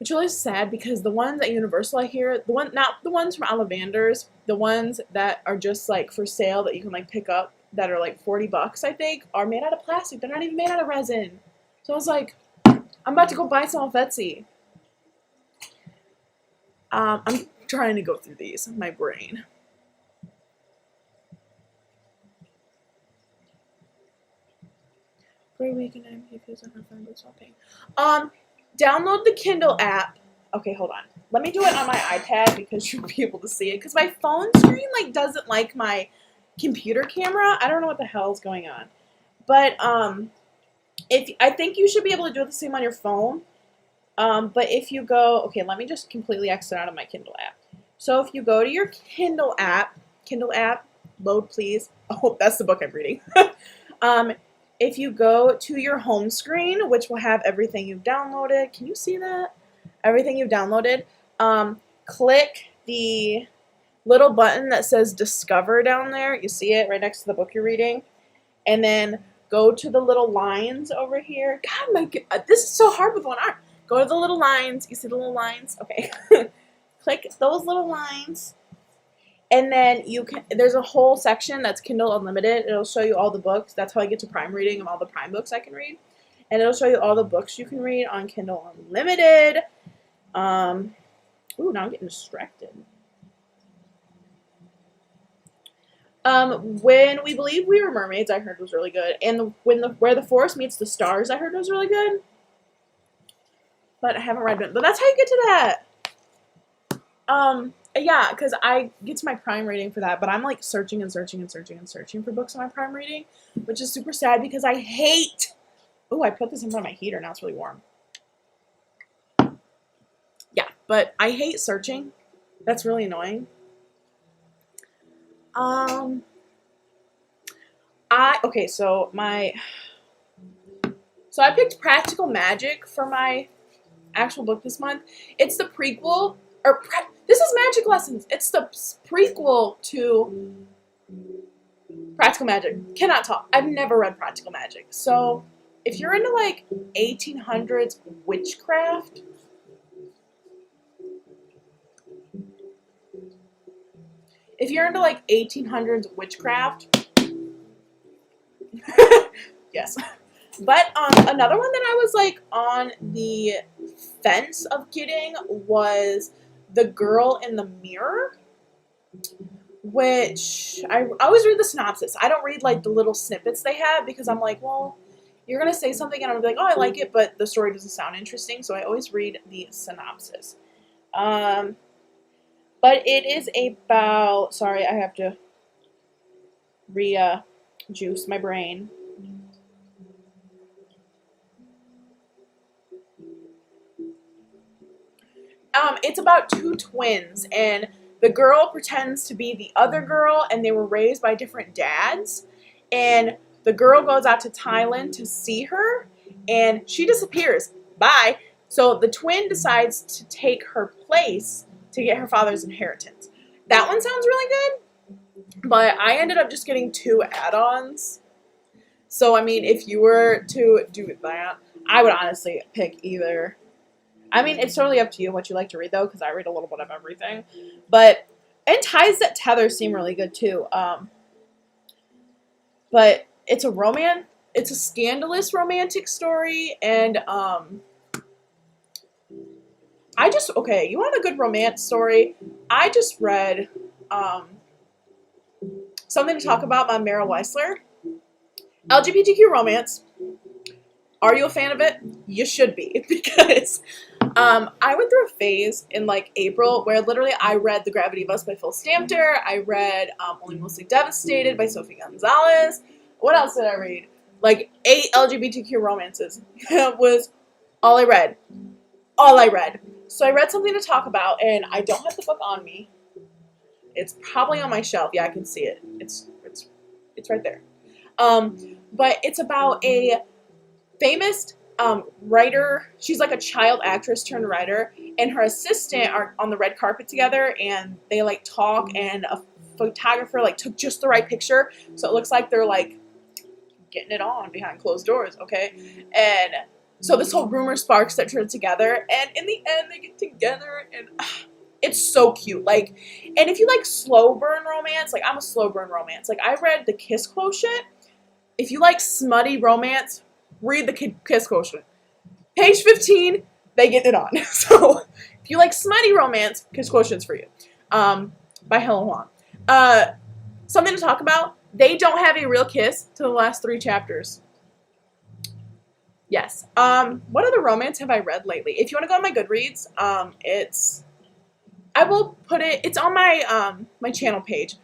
it's really sad because the ones at Universal I hear, not the ones from Ollivander's, the ones that are just like for sale that you can like pick up that are like $40 I think, are made out of plastic. They're not even made out of resin. So I was like, I'm about to go buy some off Etsy. I'm trying to go through these in my brain. Great weekend, I'm confused on her phone, but stopping. Download the Kindle app. Okay, hold on. Let me do it on my iPad because you'll be able to see it. Because my phone screen like doesn't like my computer camera. I don't know what the hell is going on. But I think you should be able to do the same on your phone. But if you go, okay, let me just completely exit out of my Kindle app. So if you go to your Kindle app, load please. Oh, that's the book I'm reading. If you go to your home screen, which will have everything you've downloaded, can you see that? Everything you've downloaded, click the little button that says Discover down there. You see it right next to the book you're reading. And then go to the little lines over here. God, this is so hard with one arm. Go to the little lines. You see the little lines? Okay. Click those little lines. And then there's a whole section that's Kindle Unlimited. It'll show you all the books. That's how I get to Prime reading of all the Prime books I can read. And it'll show you all the books you can read on Kindle Unlimited. Ooh, now I'm getting distracted. When We Believe We Were Mermaids, I heard was really good. And Where the Forest Meets the Stars, I heard was really good. But I haven't read it. But that's how you get to that. Yeah, because I get to my Prime reading for that, but I'm like searching and searching and searching and searching for books on my Prime reading, which is super sad because I hate. Oh, I put this in front of my heater. Now it's really warm. Yeah, but I hate searching. That's really annoying. Okay, so I picked Practical Magic for my actual book this month. It's the prequel, this is Magic Lessons. It's the prequel to Practical Magic. Cannot talk. I've never read Practical Magic. So if you're into like 1800s witchcraft, yes. But another one that I was like on the fence of getting was The Girl in the Mirror, which I always read the synopsis. I don't read like the little snippets they have because I'm like, well, you're going to say something and I'm going to be like, oh, I like it, but the story doesn't sound interesting, so I always read the synopsis. But it is about, sorry, I have to juice my brain. It's about two twins, and the girl pretends to be the other girl, and they were raised by different dads, and the girl goes out to Thailand to see her, and she disappears. Bye. So the twin decides to take her place to get her father's inheritance. That one sounds really good, but I ended up just getting 2 add-ons. So, I mean, if you were to do that, I would honestly pick either. I mean, it's totally up to you what you like to read, though, because I read a little bit of everything. And Ties That Tether seem really good, too. But it's a romance. It's a scandalous romantic story, and okay, you want a good romance story? I just read Something to Talk About by Mara Weisler. LGBTQ romance. Are you a fan of it? You should be, because I went through a phase in like April where literally I read The Gravity of Us by Phil Stamter. I read Only Mostly Devastated by Sophie Gonzalez. What else did I read? Like 8 LGBTQ romances. That was all I read. So I read Something to Talk About, and I don't have the book on me. It's probably on my shelf. Yeah, I can see it. It's right there. But it's about a famous writer. She's like a child actress turned writer, and her assistant are on the red carpet together, and they like talk, and a photographer like took just the right picture, so it looks like they're like getting it on behind closed doors, okay? And so this whole rumor sparks that they're together, and in the end they get together, and it's so cute. Like, and if you like slow burn romance, like I'm a slow burn romance. Like I read The Kiss Quotient. If you like smutty romance, read The Kiss Quotient. Page 15, they get it on. So if you like smutty romance, Kiss Quotient's for you. By Helen Huang. Something to Talk About. They don't have a real kiss to the last 3 chapters. Yes. What other romance have I read lately? If you want to go on my Goodreads, I will put it. It's on my my channel page.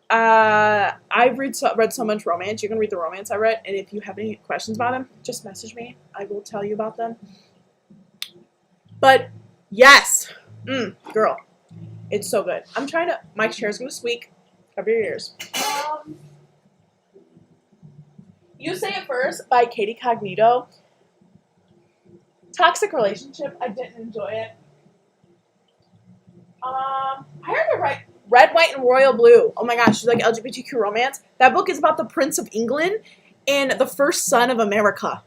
I've read so much romance. You can read the romance I read, and if you have any questions about them, just message me. I will tell you about them. But yes, girl, it's so good. I'm trying to. My chair's gonna squeak. Cover your ears. You Say It First by Katie Cognito. Toxic relationship. I didn't enjoy it. I heard it right. Red, White, and Royal Blue. Oh my gosh, she's like LGBTQ romance. That book is about the Prince of England, and the first son of America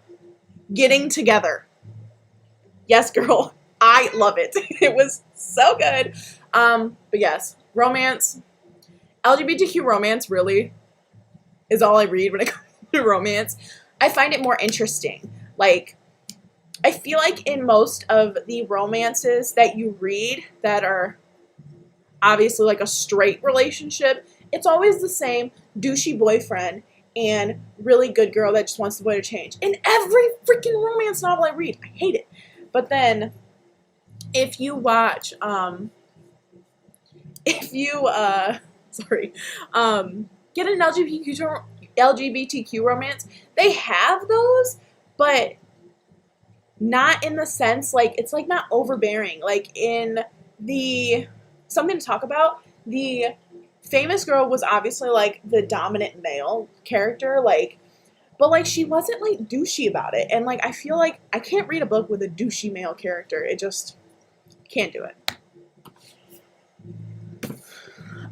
getting together. Yes, girl. I love it. It was so good. But yes, romance. LGBTQ romance really is all I read when it comes to romance. I find it more interesting. Like, I feel like in most of the romances that you read that are obviously like a straight relationship, it's always the same douchey boyfriend and really good girl that just wants the boy to change. In every freaking romance novel I read, I hate it. But then if you watch, if you, sorry, get an LGBTQ romance, they have those, but not in the sense, like, it's like not overbearing. Like in the, something to talk about, the famous girl was obviously like the dominant male character, like, but like she wasn't like douchey about it. And like I feel like I can't read a book with a douchey male character. It just can't do it.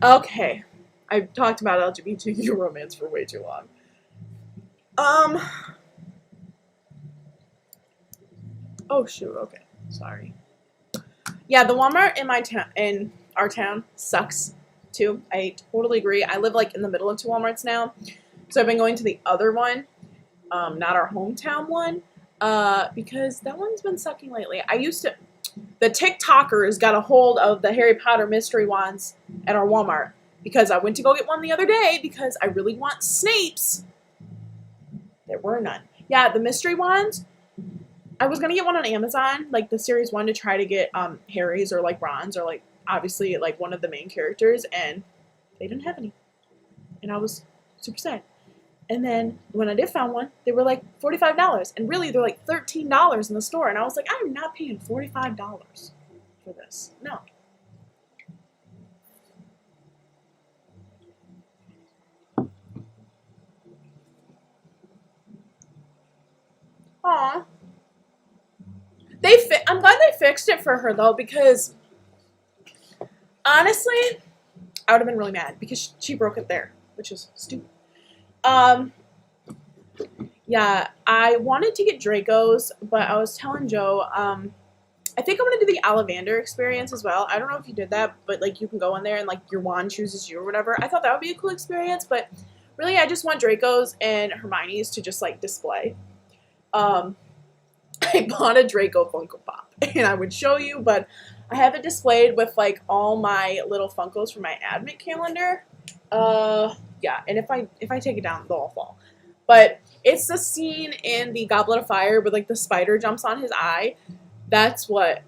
Okay, I've talked about LGBTQ romance for way too long. Oh shoot, okay. Sorry. Yeah, the Walmart in our town sucks too. I totally agree. I live like in the middle of two Walmarts now. So I've been going to the other one, not our hometown one, because that one's been sucking lately. The TikTokers got a hold of the Harry Potter mystery wands at our Walmart because I went to go get one the other day because I really want Snape's. There were none. Yeah, the mystery wands. I was gonna get one on Amazon, like the series 1, to try to get Harry's or like Ron's or like obviously like one of the main characters, and they didn't have any, and I was super sad. And then when I did find one, they were like $45, and really they're like $13 in the store, and I was like, I'm not paying $45 for this. No. Aw. I'm glad they fixed it for her though, because honestly, I would have been really mad because she broke it there, which is stupid. Yeah, I wanted to get Draco's, but I was telling Joe, I think I'm gonna do the Ollivander experience as well. I don't know if you did that, but like you can go in there and like your wand chooses you or whatever. I thought that would be a cool experience, but really I just want Draco's and Hermione's to just like display. I bought a Draco Funko Pop, and I would show you, but I have it displayed with like all my little Funkos for my Advent calendar. Yeah, and if I take it down, they'll all fall. But it's the scene in the Goblet of Fire where like the spider jumps on his eye. That's the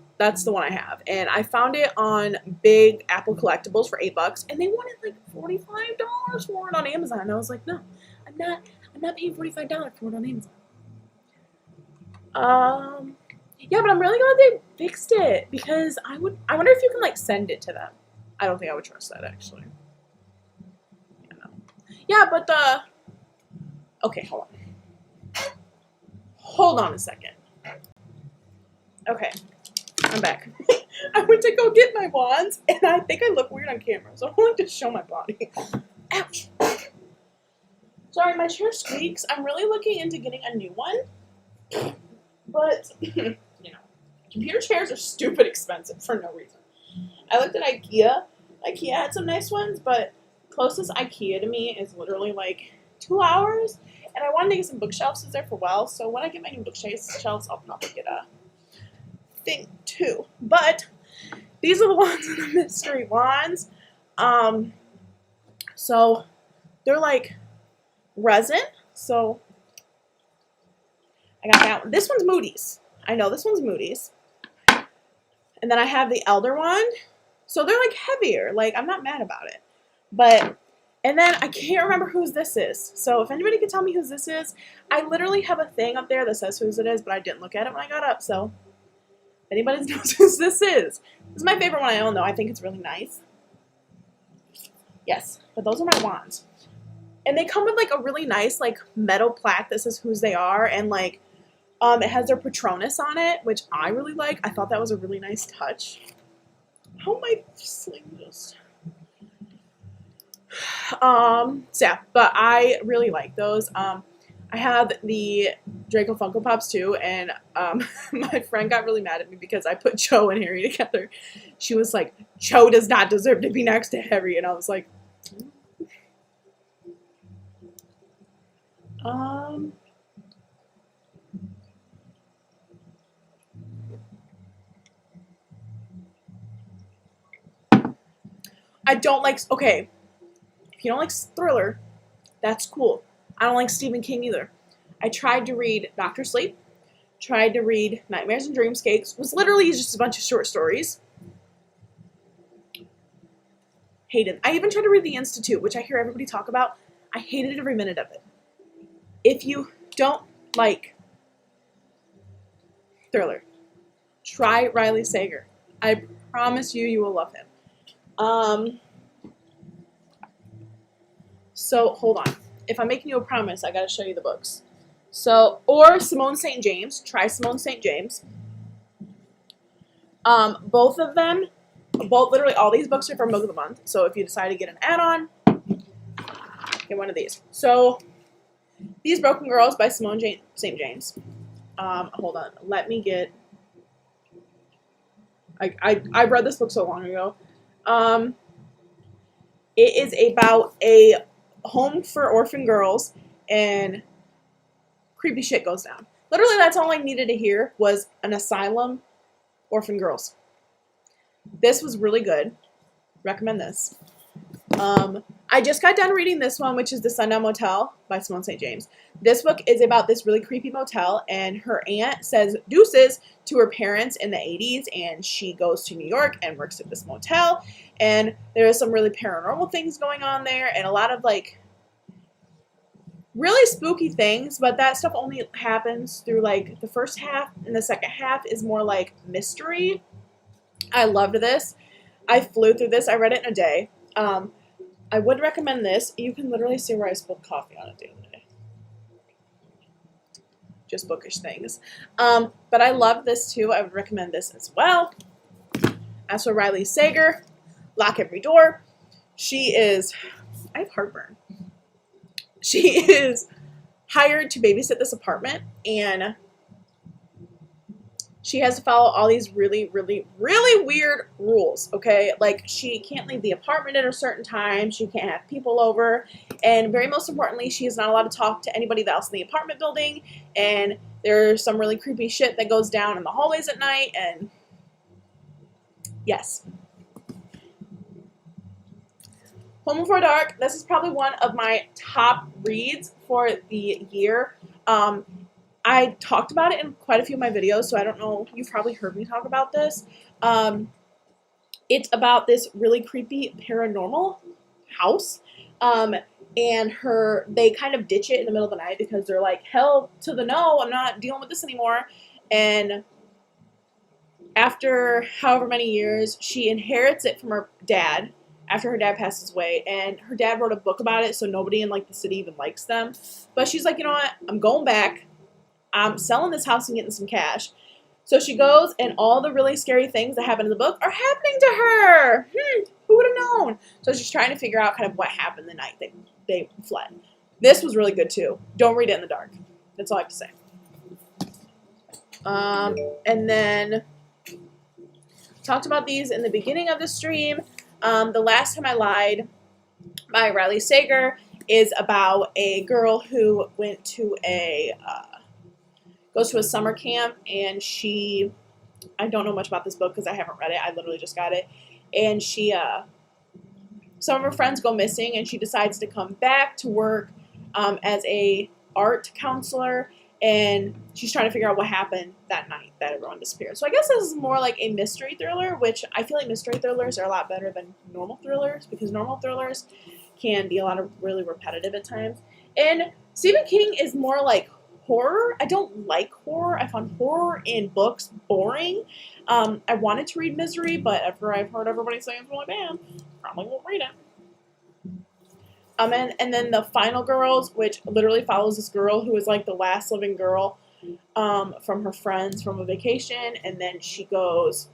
one I have, and I found it on Big Apple Collectibles for $8, and they wanted like $45 for it on Amazon. And I was like, no, I'm not paying $45 for it on Amazon. Yeah, but I'm really glad they fixed it because I wonder if you can like send it to them. I don't think I would trust that actually. Yeah, but okay, hold on a second. Okay, I'm back. I went to go get my wands, and I think I look weird on camera, so I don't like to show my body. Ouch. Sorry, my chair squeaks. I'm really looking into getting a new one, but you know, computer chairs are stupid expensive for no reason. I looked at IKEA. IKEA had some nice ones, but closest IKEA to me is literally like 2 hours, and I wanted to get some bookshelves there for a while, so when I get my new bookshelves, I'll probably get a thing too. But these are the ones in the mystery wands. So they're like resin, so I got that one. This one's Moody's. I know this one's Moody's. And then I have the Elder wand. So they're like heavier. Like, I'm not mad about it. But, and then I can't remember whose this is. So if anybody can tell me whose this is, I literally have a thing up there that says whose it is, but I didn't look at it when I got up. So if anybody knows whose this is my favorite one I own though. I think it's really nice. Yes, but those are my wands. And they come with like a really nice like metal plaque that says whose they are, and like it has their Patronus on it, which I really like. I thought that was a really nice touch. How am I sling this? So yeah, but I really like those. I I have the Draco Funko Pops too, and my friend got really mad at me because I put Cho and Harry together. She was like, Cho does not deserve to be next to Harry, and I was like, I don't like, okay, if you don't like thriller, that's cool. I don't like Stephen King either. I tried to read Doctor Sleep, tried to read Nightmares and Dreamscapes, was literally just a bunch of short stories. Hated. I even tried to read The Institute, which I hear everybody talk about. I hated every minute of it. If you don't like thriller, try Riley Sager. I promise you, you will love him. So hold on. If I'm making you a promise, I gotta show you the books. So, or Simone St. James. Try Simone St. James. Both of them, literally all these books are from Book of the Month. So if you decide to get an add-on, get one of these. So, these Broken Girls by Simone St. James. Hold on. Let me get... I read this book so long ago. It is about a home for orphan girls, and creepy shit goes down. Literally, that's all I needed to hear was an asylum, orphan girls. This was really good. Recommend this. I just got done reading this one, which is The Sundan Motel by Simone St. James. This book is about this really creepy motel, and her aunt says deuces to her parents in the 80s, and she goes to New York and works at this motel, and there are some really paranormal things going on there, and a lot of, like, really spooky things, but that stuff only happens through, like, the first half, and the second half is more, like, mystery. I loved this. I flew through this. I read it in a day. I would recommend this. You can literally see where I spilled coffee on it the other day. Just bookish things. But I love this too. I would recommend this as well. As for Riley Sager, Lock Every Door. She is... I have heartburn. She is hired to babysit this apartment, and she has to follow all these really, really, really weird rules, okay? Like, she can't leave the apartment at a certain time. She can't have people over. And very most importantly, she is not allowed to talk to anybody else in the apartment building. And there's some really creepy shit that goes down in the hallways at night. And yes. Home Before Dark. This is probably one of my top reads for the year. I talked about it in quite a few of my videos, so I don't know, you've probably heard me talk about this. It's about this really creepy paranormal house, and they kind of ditch it in the middle of the night because they're like, hell to the no, I'm not dealing with this anymore. And after however many years, she inherits it from her dad after her dad passes away, and her dad wrote a book about it, so nobody in, like, the city even likes them. But she's like, you know what, I'm going back. I'm selling this house and getting some cash. So she goes, and all the really scary things that happen in the book are happening to her. Who would have known? So she's trying to figure out kind of what happened the night that they fled. This was really good, too. Don't read it in the dark. That's all I have to say. And then, talked about these in the beginning of the stream. The Last Time I Lied by Riley Sager is about a girl who went to goes to a summer camp, and I don't know much about this book because I haven't read it. I literally just got it. And some of her friends go missing, and she decides to come back to work as a art counselor, and she's trying to figure out what happened that night that everyone disappeared. So I guess this is more like a mystery thriller, which I feel like mystery thrillers are a lot better than normal thrillers, because normal thrillers can be a lot of really repetitive at times. And Stephen King is more like horror. I don't like horror. I find horror in books boring. I wanted to read Misery, but after I've heard everybody say it's really bad, probably won't read it. And then The Final Girls, which literally follows this girl who is like the last living girl from her friends from a vacation, and then she goes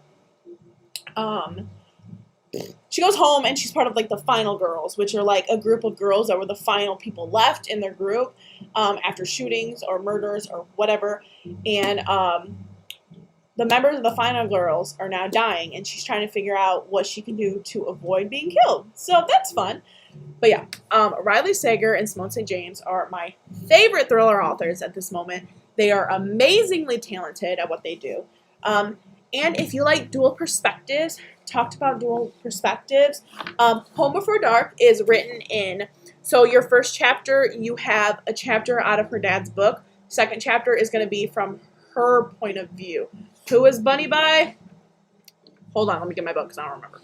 she goes home and she's part of like the final girls, which are like a group of girls that were the final people left in their group after shootings or murders or whatever. And the members of the final girls are now dying, and she's trying to figure out what she can do to avoid being killed. So that's fun. But yeah, Riley Sager and Simone St. James are my favorite thriller authors at this moment. They are amazingly talented at what they do. And if you like dual perspectives, talked about dual perspectives, Home Before Dark is written in, so your first chapter, you have a chapter out of her dad's book. Second chapter is going to be from her point of view. Who is Bunny by? Hold on, let me get my book because I don't remember.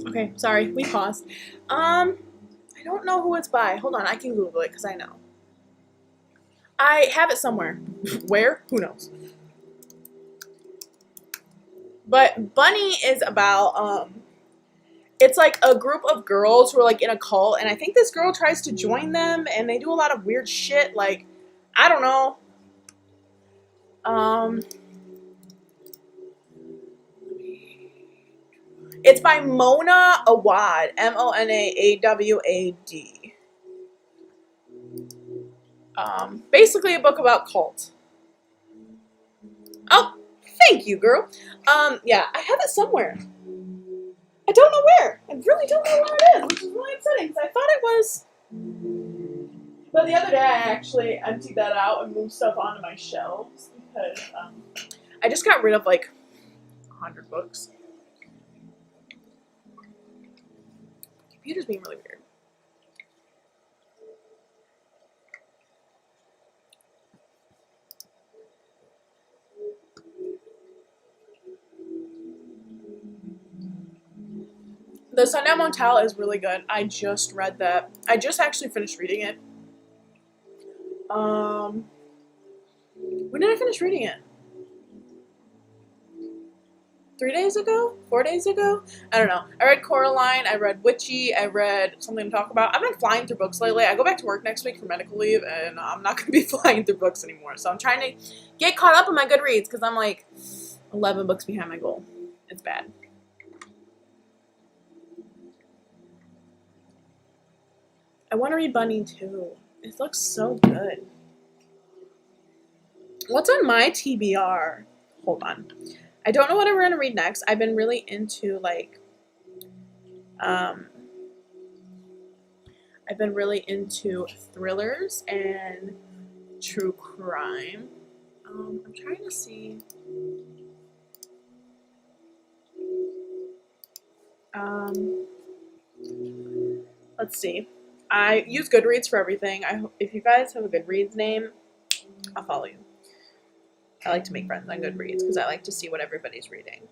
Okay, sorry, we paused. I don't know who it's by. Hold on, I can Google it because I know. I have it somewhere. Where? Who knows? But Bunny is about, it's like a group of girls who are like in a cult, and I think this girl tries to join them, and they do a lot of weird shit, like, I don't know. It's by Mona Awad, Monaawad. Basically a book about cult. Oh, thank you, girl. Yeah, I have it somewhere. I don't know where. I really don't know where it is, which is really upsetting because I thought it was. But the other day I actually emptied that out and moved stuff onto my shelves because I just got rid of like 100 books. The computer's being really weird. The Sundan Motel is really good. I just read that. I just actually finished reading it. When did I finish reading it? 3 days ago? 4 days ago? I don't know. I read Coraline. I read Witchy. I read Something to Talk About. I've been flying through books lately. I go back to work next week for medical leave, and I'm not going to be flying through books anymore. So I'm trying to get caught up on my Goodreads because I'm like 11 books behind my goal. It's bad. I want to read Bunny too. It looks so good. What's on my TBR? Hold on. I don't know what I'm going to read next. I've been really into like, I've been really into thrillers and true crime. I'm trying to see. Let's see. I use Goodreads for everything. If you guys have a Goodreads name, I'll follow you. I like to make friends on Goodreads because I like to see what everybody's reading.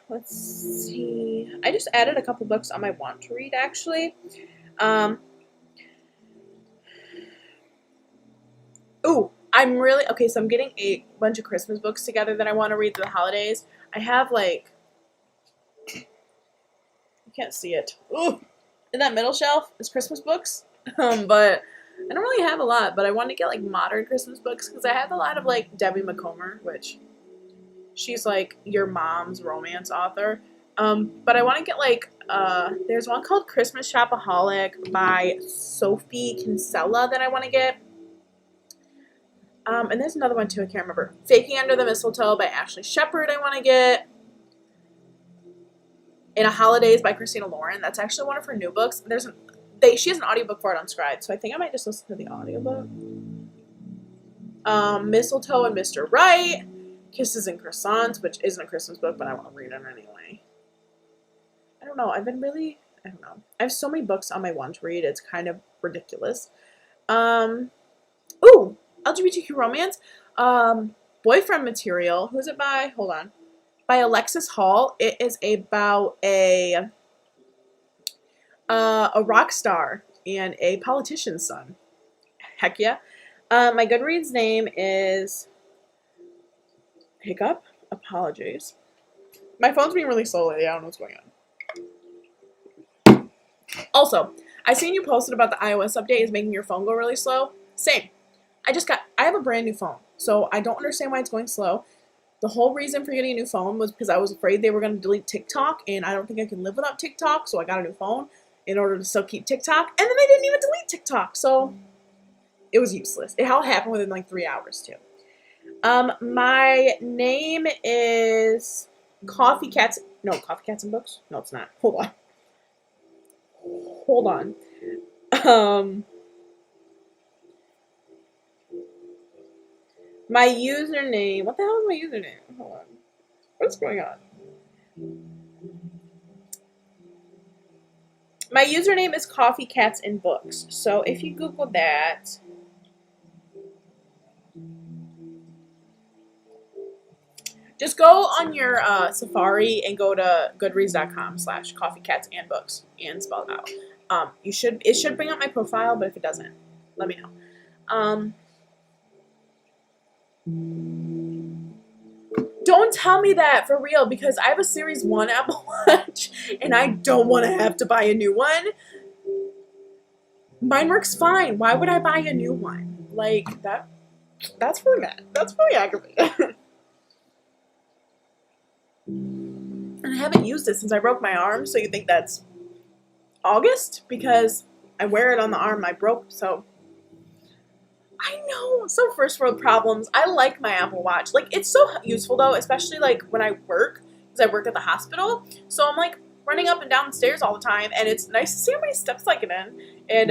Let's see. I just added a couple books on my want to read actually. Ooh, I'm really okay. So I'm getting a bunch of Christmas books together that I want to read through the holidays. I have like, you can't see it. Ooh, in that middle shelf is Christmas books. But I don't really have a lot, but I want to get like modern Christmas books because I have a lot of like Debbie McComber, which she's like your mom's romance author. But I want to get like, there's one called Christmas Shopaholic by Sophie Kinsella that I want to get. And there's another one too, I can't remember. Faking Under the Mistletoe by Ashley Shepherd I want to get. In a Holidays by Christina Lauren. That's actually one of her new books. She has an audiobook for it on Scribe, so I think I might just listen to the audiobook. Mistletoe and Mr. Right. Kisses and Croissants, which isn't a Christmas book, but I want to read it anyway. I don't know. I have so many books on my want to read. It's kind of ridiculous. Ooh, LGBTQ romance. Boyfriend Material. Who's it by? Hold on. By Alexis Hall. It is about a rock star and a politician's son. Heck yeah. My Goodreads name is Hiccup. Apologies. My phone's being really slow lately. I don't know what's going on. Also, I seen you posted about the iOS update is making your phone go really slow. Same. I have a brand new phone. So I don't understand why it's going slow. The whole reason for getting a new phone was because I was afraid they were going to delete TikTok, and I don't think I can live without TikTok, so I got a new phone in order to still keep TikTok, and then they didn't even delete TikTok, so it was useless. It all happened within like 3 hours, too. My name is Coffee Cats and Books? No, it's not. Hold on. My username, what the hell is my username? Hold on. What's going on? My username is Coffee Cats and Books. So if you Google that, just go on your Safari and go to goodreads.com/coffeecatsanbooks and spell it out. It should bring up my profile, but if it doesn't, let me know. Don't tell me that, for real, because I have a Series 1 Apple Watch, and I don't want to have to buy a new one. Mine works fine. Why would I buy a new one? Like, that's really bad. That's really aggravating. And I haven't used it since I broke my arm, so you think that's August? Because I wear it on the arm I broke, so... I know, so first world problems. I like my Apple Watch. Like, it's so useful, though, especially, like, when I work, because I work at the hospital. So I'm, like, running up and down the stairs all the time, and it's nice to see how many steps I get in. And,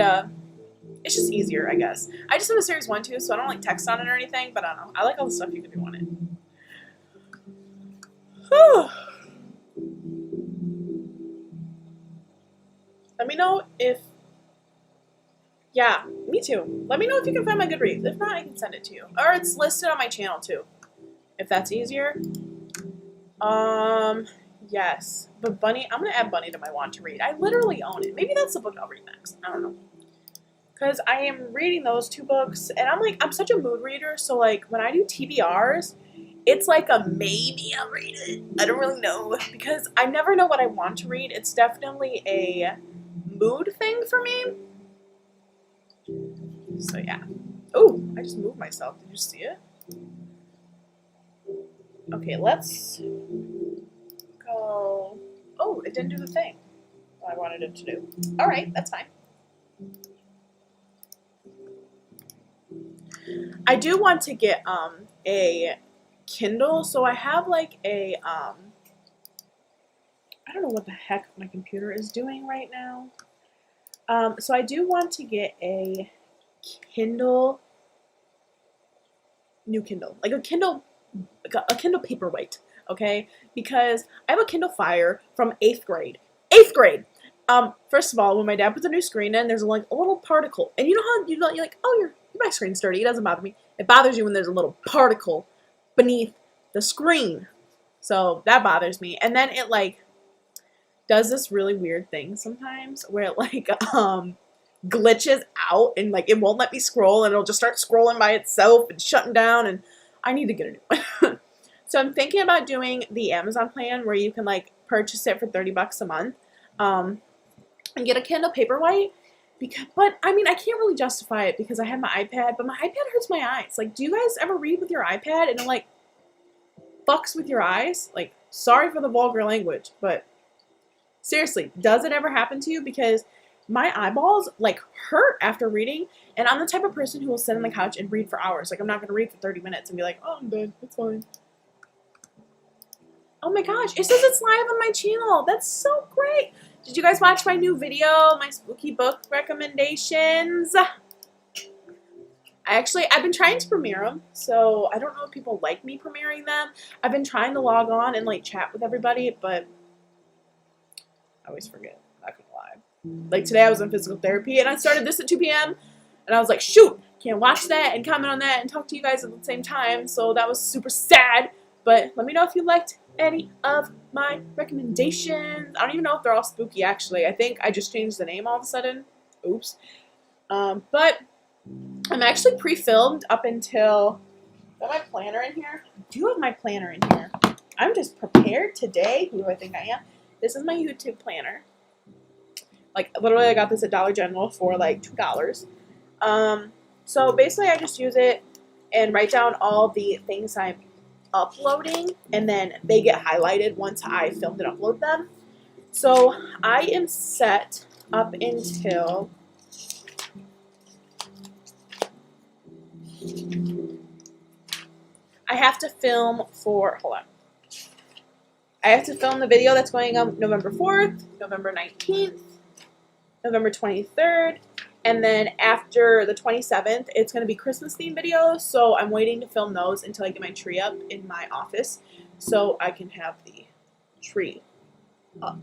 it's just easier, I guess. I just have a Series 1, too, so I don't, like, text on it or anything, but I don't know. I like all the stuff you can do on it. Let me know if... Yeah, me too. Let me know if you can find my Goodreads. If not, I can send it to you. Or it's listed on my channel, too. If that's easier. Yes. But Bunny, I'm going to add Bunny to my want to read. I literally own it. Maybe that's the book I'll read next. I don't know. Because I am reading those 2 books, and I'm such a mood reader, so, like, when I do TBRs, it's like a maybe I'll read it. I don't really know. Because I never know what I want to read. It's definitely a mood thing for me. So yeah. Oh, I just moved myself. Did you see it? Okay, let's go. Oh, it didn't do the thing I wanted it to do. Alright, that's fine. I do want to get a Kindle, so I have like a I don't know what the heck my computer is doing right now. So I do want to get a Kindle, new Kindle, like a Kindle Paperwhite, okay? Because I have a Kindle Fire from 8th grade. 8th grade! First of all, when my dad puts a new screen in, there's like a little particle. And you know how you're like, oh, my screen's dirty. It doesn't bother me. It bothers you when there's a little particle beneath the screen. So that bothers me. And then it like does this really weird thing sometimes where it like glitches out and like it won't let me scroll, and it'll just start scrolling by itself and shutting down, and I need to get a new one. So I'm thinking about doing the Amazon plan where you can like purchase it for $30 a month and get a Kindle Paperwhite. But I mean, I can't really justify it because I have my iPad, but my iPad hurts my eyes. Like, do you guys ever read with your iPad and it like fucks with your eyes? Like, sorry for the vulgar language, but seriously, does it ever happen to you? Because my eyeballs like hurt after reading, and I'm the type of person who will sit on the couch and read for hours. Like, I'm not going to read for 30 minutes and be like, oh, I'm done. It's fine. Oh my gosh, it says it's live on my channel. That's so great. Did you guys watch my new video, my spooky book recommendations? I've been trying to premiere them, so I don't know if people like me premiering them. I've been trying to log on and like chat with everybody, but I always forget. I'm not gonna lie. Like today I was in physical therapy and I started this at 2 p.m. and I was like, shoot, can't watch that and comment on that and talk to you guys at the same time, so that was super sad. But let me know if you liked any of my recommendations. I don't even know if they're all spooky, actually. I think I just changed the name all of a sudden. Oops. But I'm actually pre-filmed up until... Is that my planner in here? I do have my planner in here. I'm just prepared today. Who do I think I am? This is my YouTube planner. Like, literally, I got this at Dollar General for, like, $2. So, basically, I just use it and write down all the things I'm uploading, and then they get highlighted once I filmed and upload them. So I am set up until I have to film for, hold on. I have to film the video that's going on November 4th, November 19th, November 23rd, and then after the 27th, it's going to be Christmas themed videos, so I'm waiting to film those until I get my tree up in my office so I can have the tree up.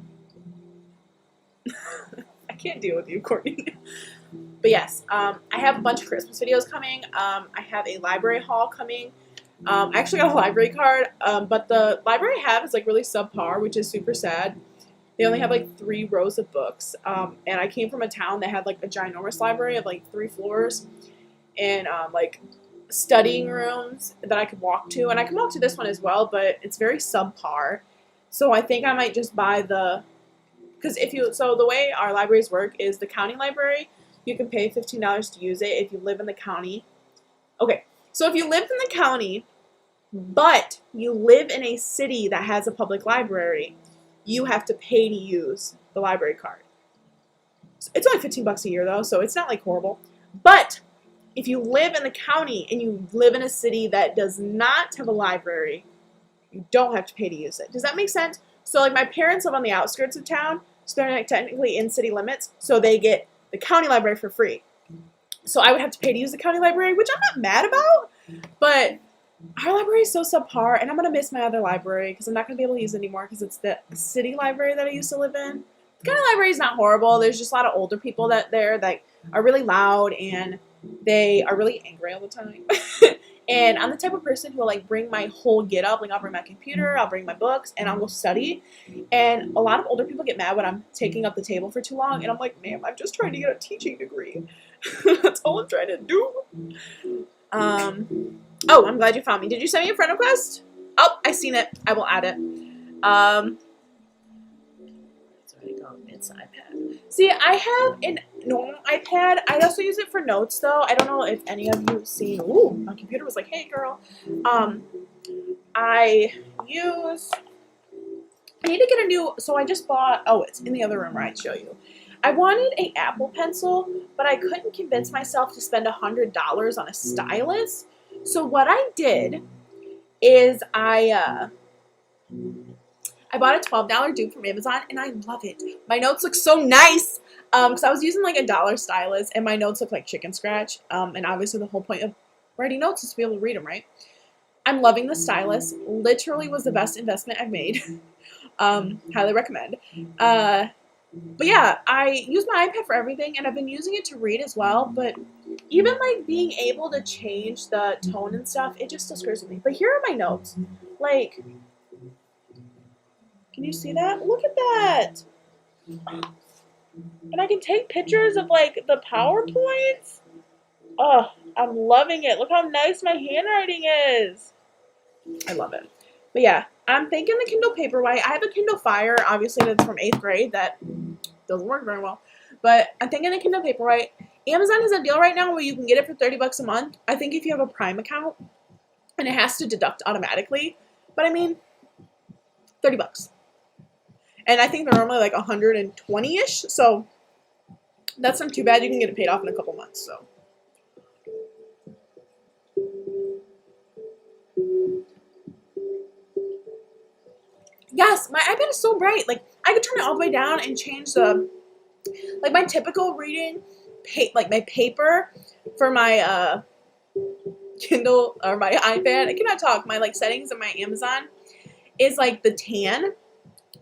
I can't deal with you, Courtney. But yes, I have a bunch of Christmas videos coming. I have a library haul coming. I actually got a library card, but the library I have is like really subpar, which is super sad. They only have like 3 rows of books, and I came from a town that had like a ginormous library of like 3 floors, and like studying rooms that I could walk to, and I can walk to this one as well, but it's very subpar. So I think I might just buy because so the way our libraries work is the county library, you can pay $15 to use it if you live in the county. Okay, so if you lived in the county, but you live in a city that has a public library, you have to pay to use the library card. It's only $15 a year though, so it's not like horrible. But if you live in the county and you live in a city that does not have a library, you don't have to pay to use it. Does that make sense? So like my parents live on the outskirts of town, so they're not technically in city limits, so they get the county library for free. So I would have to pay to use the county library, which I'm not mad about, but our library is so subpar, and I'm going to miss my other library because I'm not going to be able to use it anymore because it's the city library that I used to live in. The county library is not horrible. There's just a lot of older people that are really loud, and they are really angry all the time. And I'm the type of person who will like bring my whole get up. Like I'll bring my computer, I'll bring my books, and I'll go study. And a lot of older people get mad when I'm taking up the table for too long. And I'm like, ma'am, I'm just trying to get a teaching degree. That's all I'm trying to do. Oh, I'm glad you found me. Did you send me a friend request? Oh, I seen it. I will add it. It's an iPad. See, I have a normal iPad. I also use it for notes, though. I don't know if any of you have seen. Ooh, my computer was like, hey, girl. I need to get a new. So I just bought. Oh, it's in the other room where I'd show you. I wanted an Apple Pencil, but I couldn't convince myself to spend $100 on a stylus. So what I did is I bought a $12 dupe from Amazon, and I love it. My notes look so nice because I was using like a dollar stylus, and my notes look like chicken scratch. And obviously the whole point of writing notes is to be able to read them, right? I'm loving the stylus. Literally was the best investment I've made. Highly recommend. But yeah, I use my iPad for everything, and I've been using it to read as well, but even like being able to change the tone and stuff, it just still screws with me. But here are my notes. Like, can you see that? Look at that. And I can take pictures of like the PowerPoints. Oh, I'm loving it. Look how nice my handwriting is. I love it. But yeah, I'm thinking the Kindle Paperwhite. I have a Kindle Fire, obviously, that's from 8th grade that doesn't work very well. But I'm thinking the Kindle Paperwhite. Amazon has a deal right now where you can get it for $30 a month. I think if you have a Prime account, and it has to deduct automatically. But I mean, $30. And I think they're normally like 120-ish, so that's not too bad. You can get it paid off in a couple months, so. Yes, my iPad is so bright. Like, I could turn it all the way down and change like my typical reading, like my paper for my Kindle or my iPad. I cannot talk. My like settings in my Amazon is like the tan,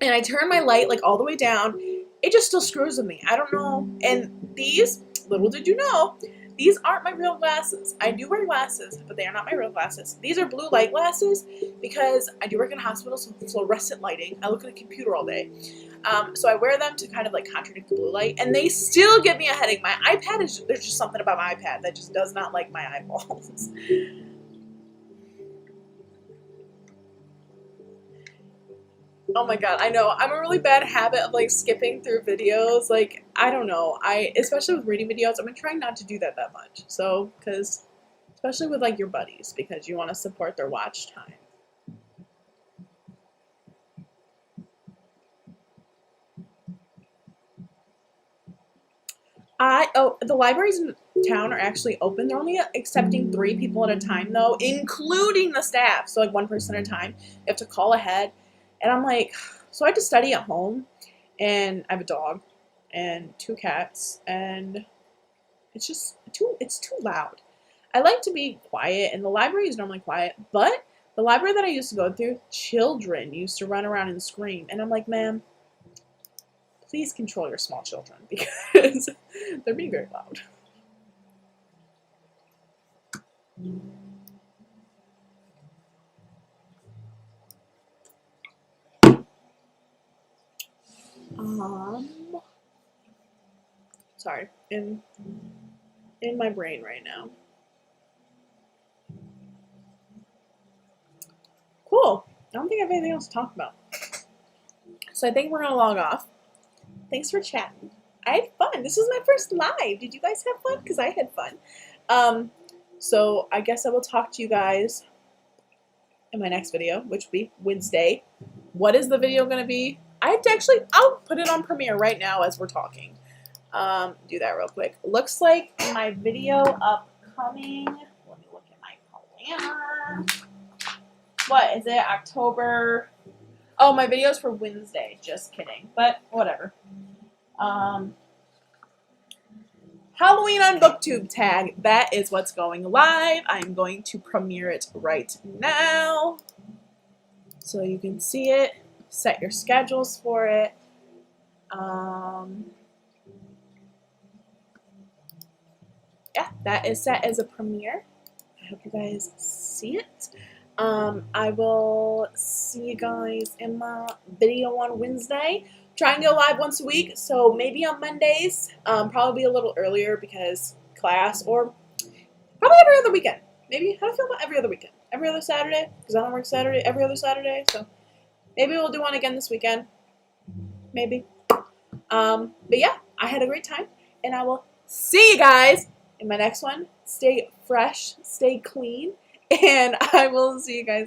and I turn my light like all the way down. It just still screws with me. I don't know. And these, little did you know, these aren't my real glasses. I do wear glasses, but they are not my real glasses. These are blue light glasses because I do work in a hospital, so fluorescent lighting. I look at a computer all day. So I wear them to kind of like contradict the blue light, and they still give me a headache. My iPad there's just something about my iPad that just does not like my eyeballs. Oh my god, I know. I'm a really bad habit of like skipping through videos. Like, I don't know. Especially with reading videos, I've been trying not to do that much. So, because especially with like your buddies, because you want to support their watch time. The libraries in town are actually open. They're only accepting 3 people at a time though, including the staff. So like 1 person at a time. You have to call ahead. And I'm like, so I have to study at home, and I have a dog and 2 cats, and it's just it's too loud. I like to be quiet, and the library is normally quiet, but the library that I used to go through, children used to run around and scream, and I'm like, ma'am, please control your small children because they're being very loud. Sorry, in my brain right now. Cool. I don't think I have anything else to talk about. So I think we're gonna log off. Thanks for chatting. I had fun. This was my first live. Did you guys have fun? Because I had fun. So I guess I will talk to you guys in my next video, which will be Wednesday. What is the video going to be? I'll put it on Premiere right now as we're talking. Do that real quick. Looks like my video upcoming, let me look at my calendar. What is it? October. Oh, my video's for Wednesday. Just kidding. But whatever. Halloween on BookTube tag. That is what's going live. I'm going to premiere it right now, so you can see it. Set your schedules for it. Yeah, that is set as a premiere. I hope you guys see it. I will see you guys in my video on Wednesday. Try and go live once a week, so maybe on Mondays, probably a little earlier because class, or probably every other weekend. Maybe, how do I feel about every other weekend? Every other Saturday, because I don't work Saturday, every other Saturday, so maybe we'll do one again this weekend. Maybe. But yeah, I had a great time, and I will see you guys in my next one. Stay fresh, stay clean, and I will see you guys later.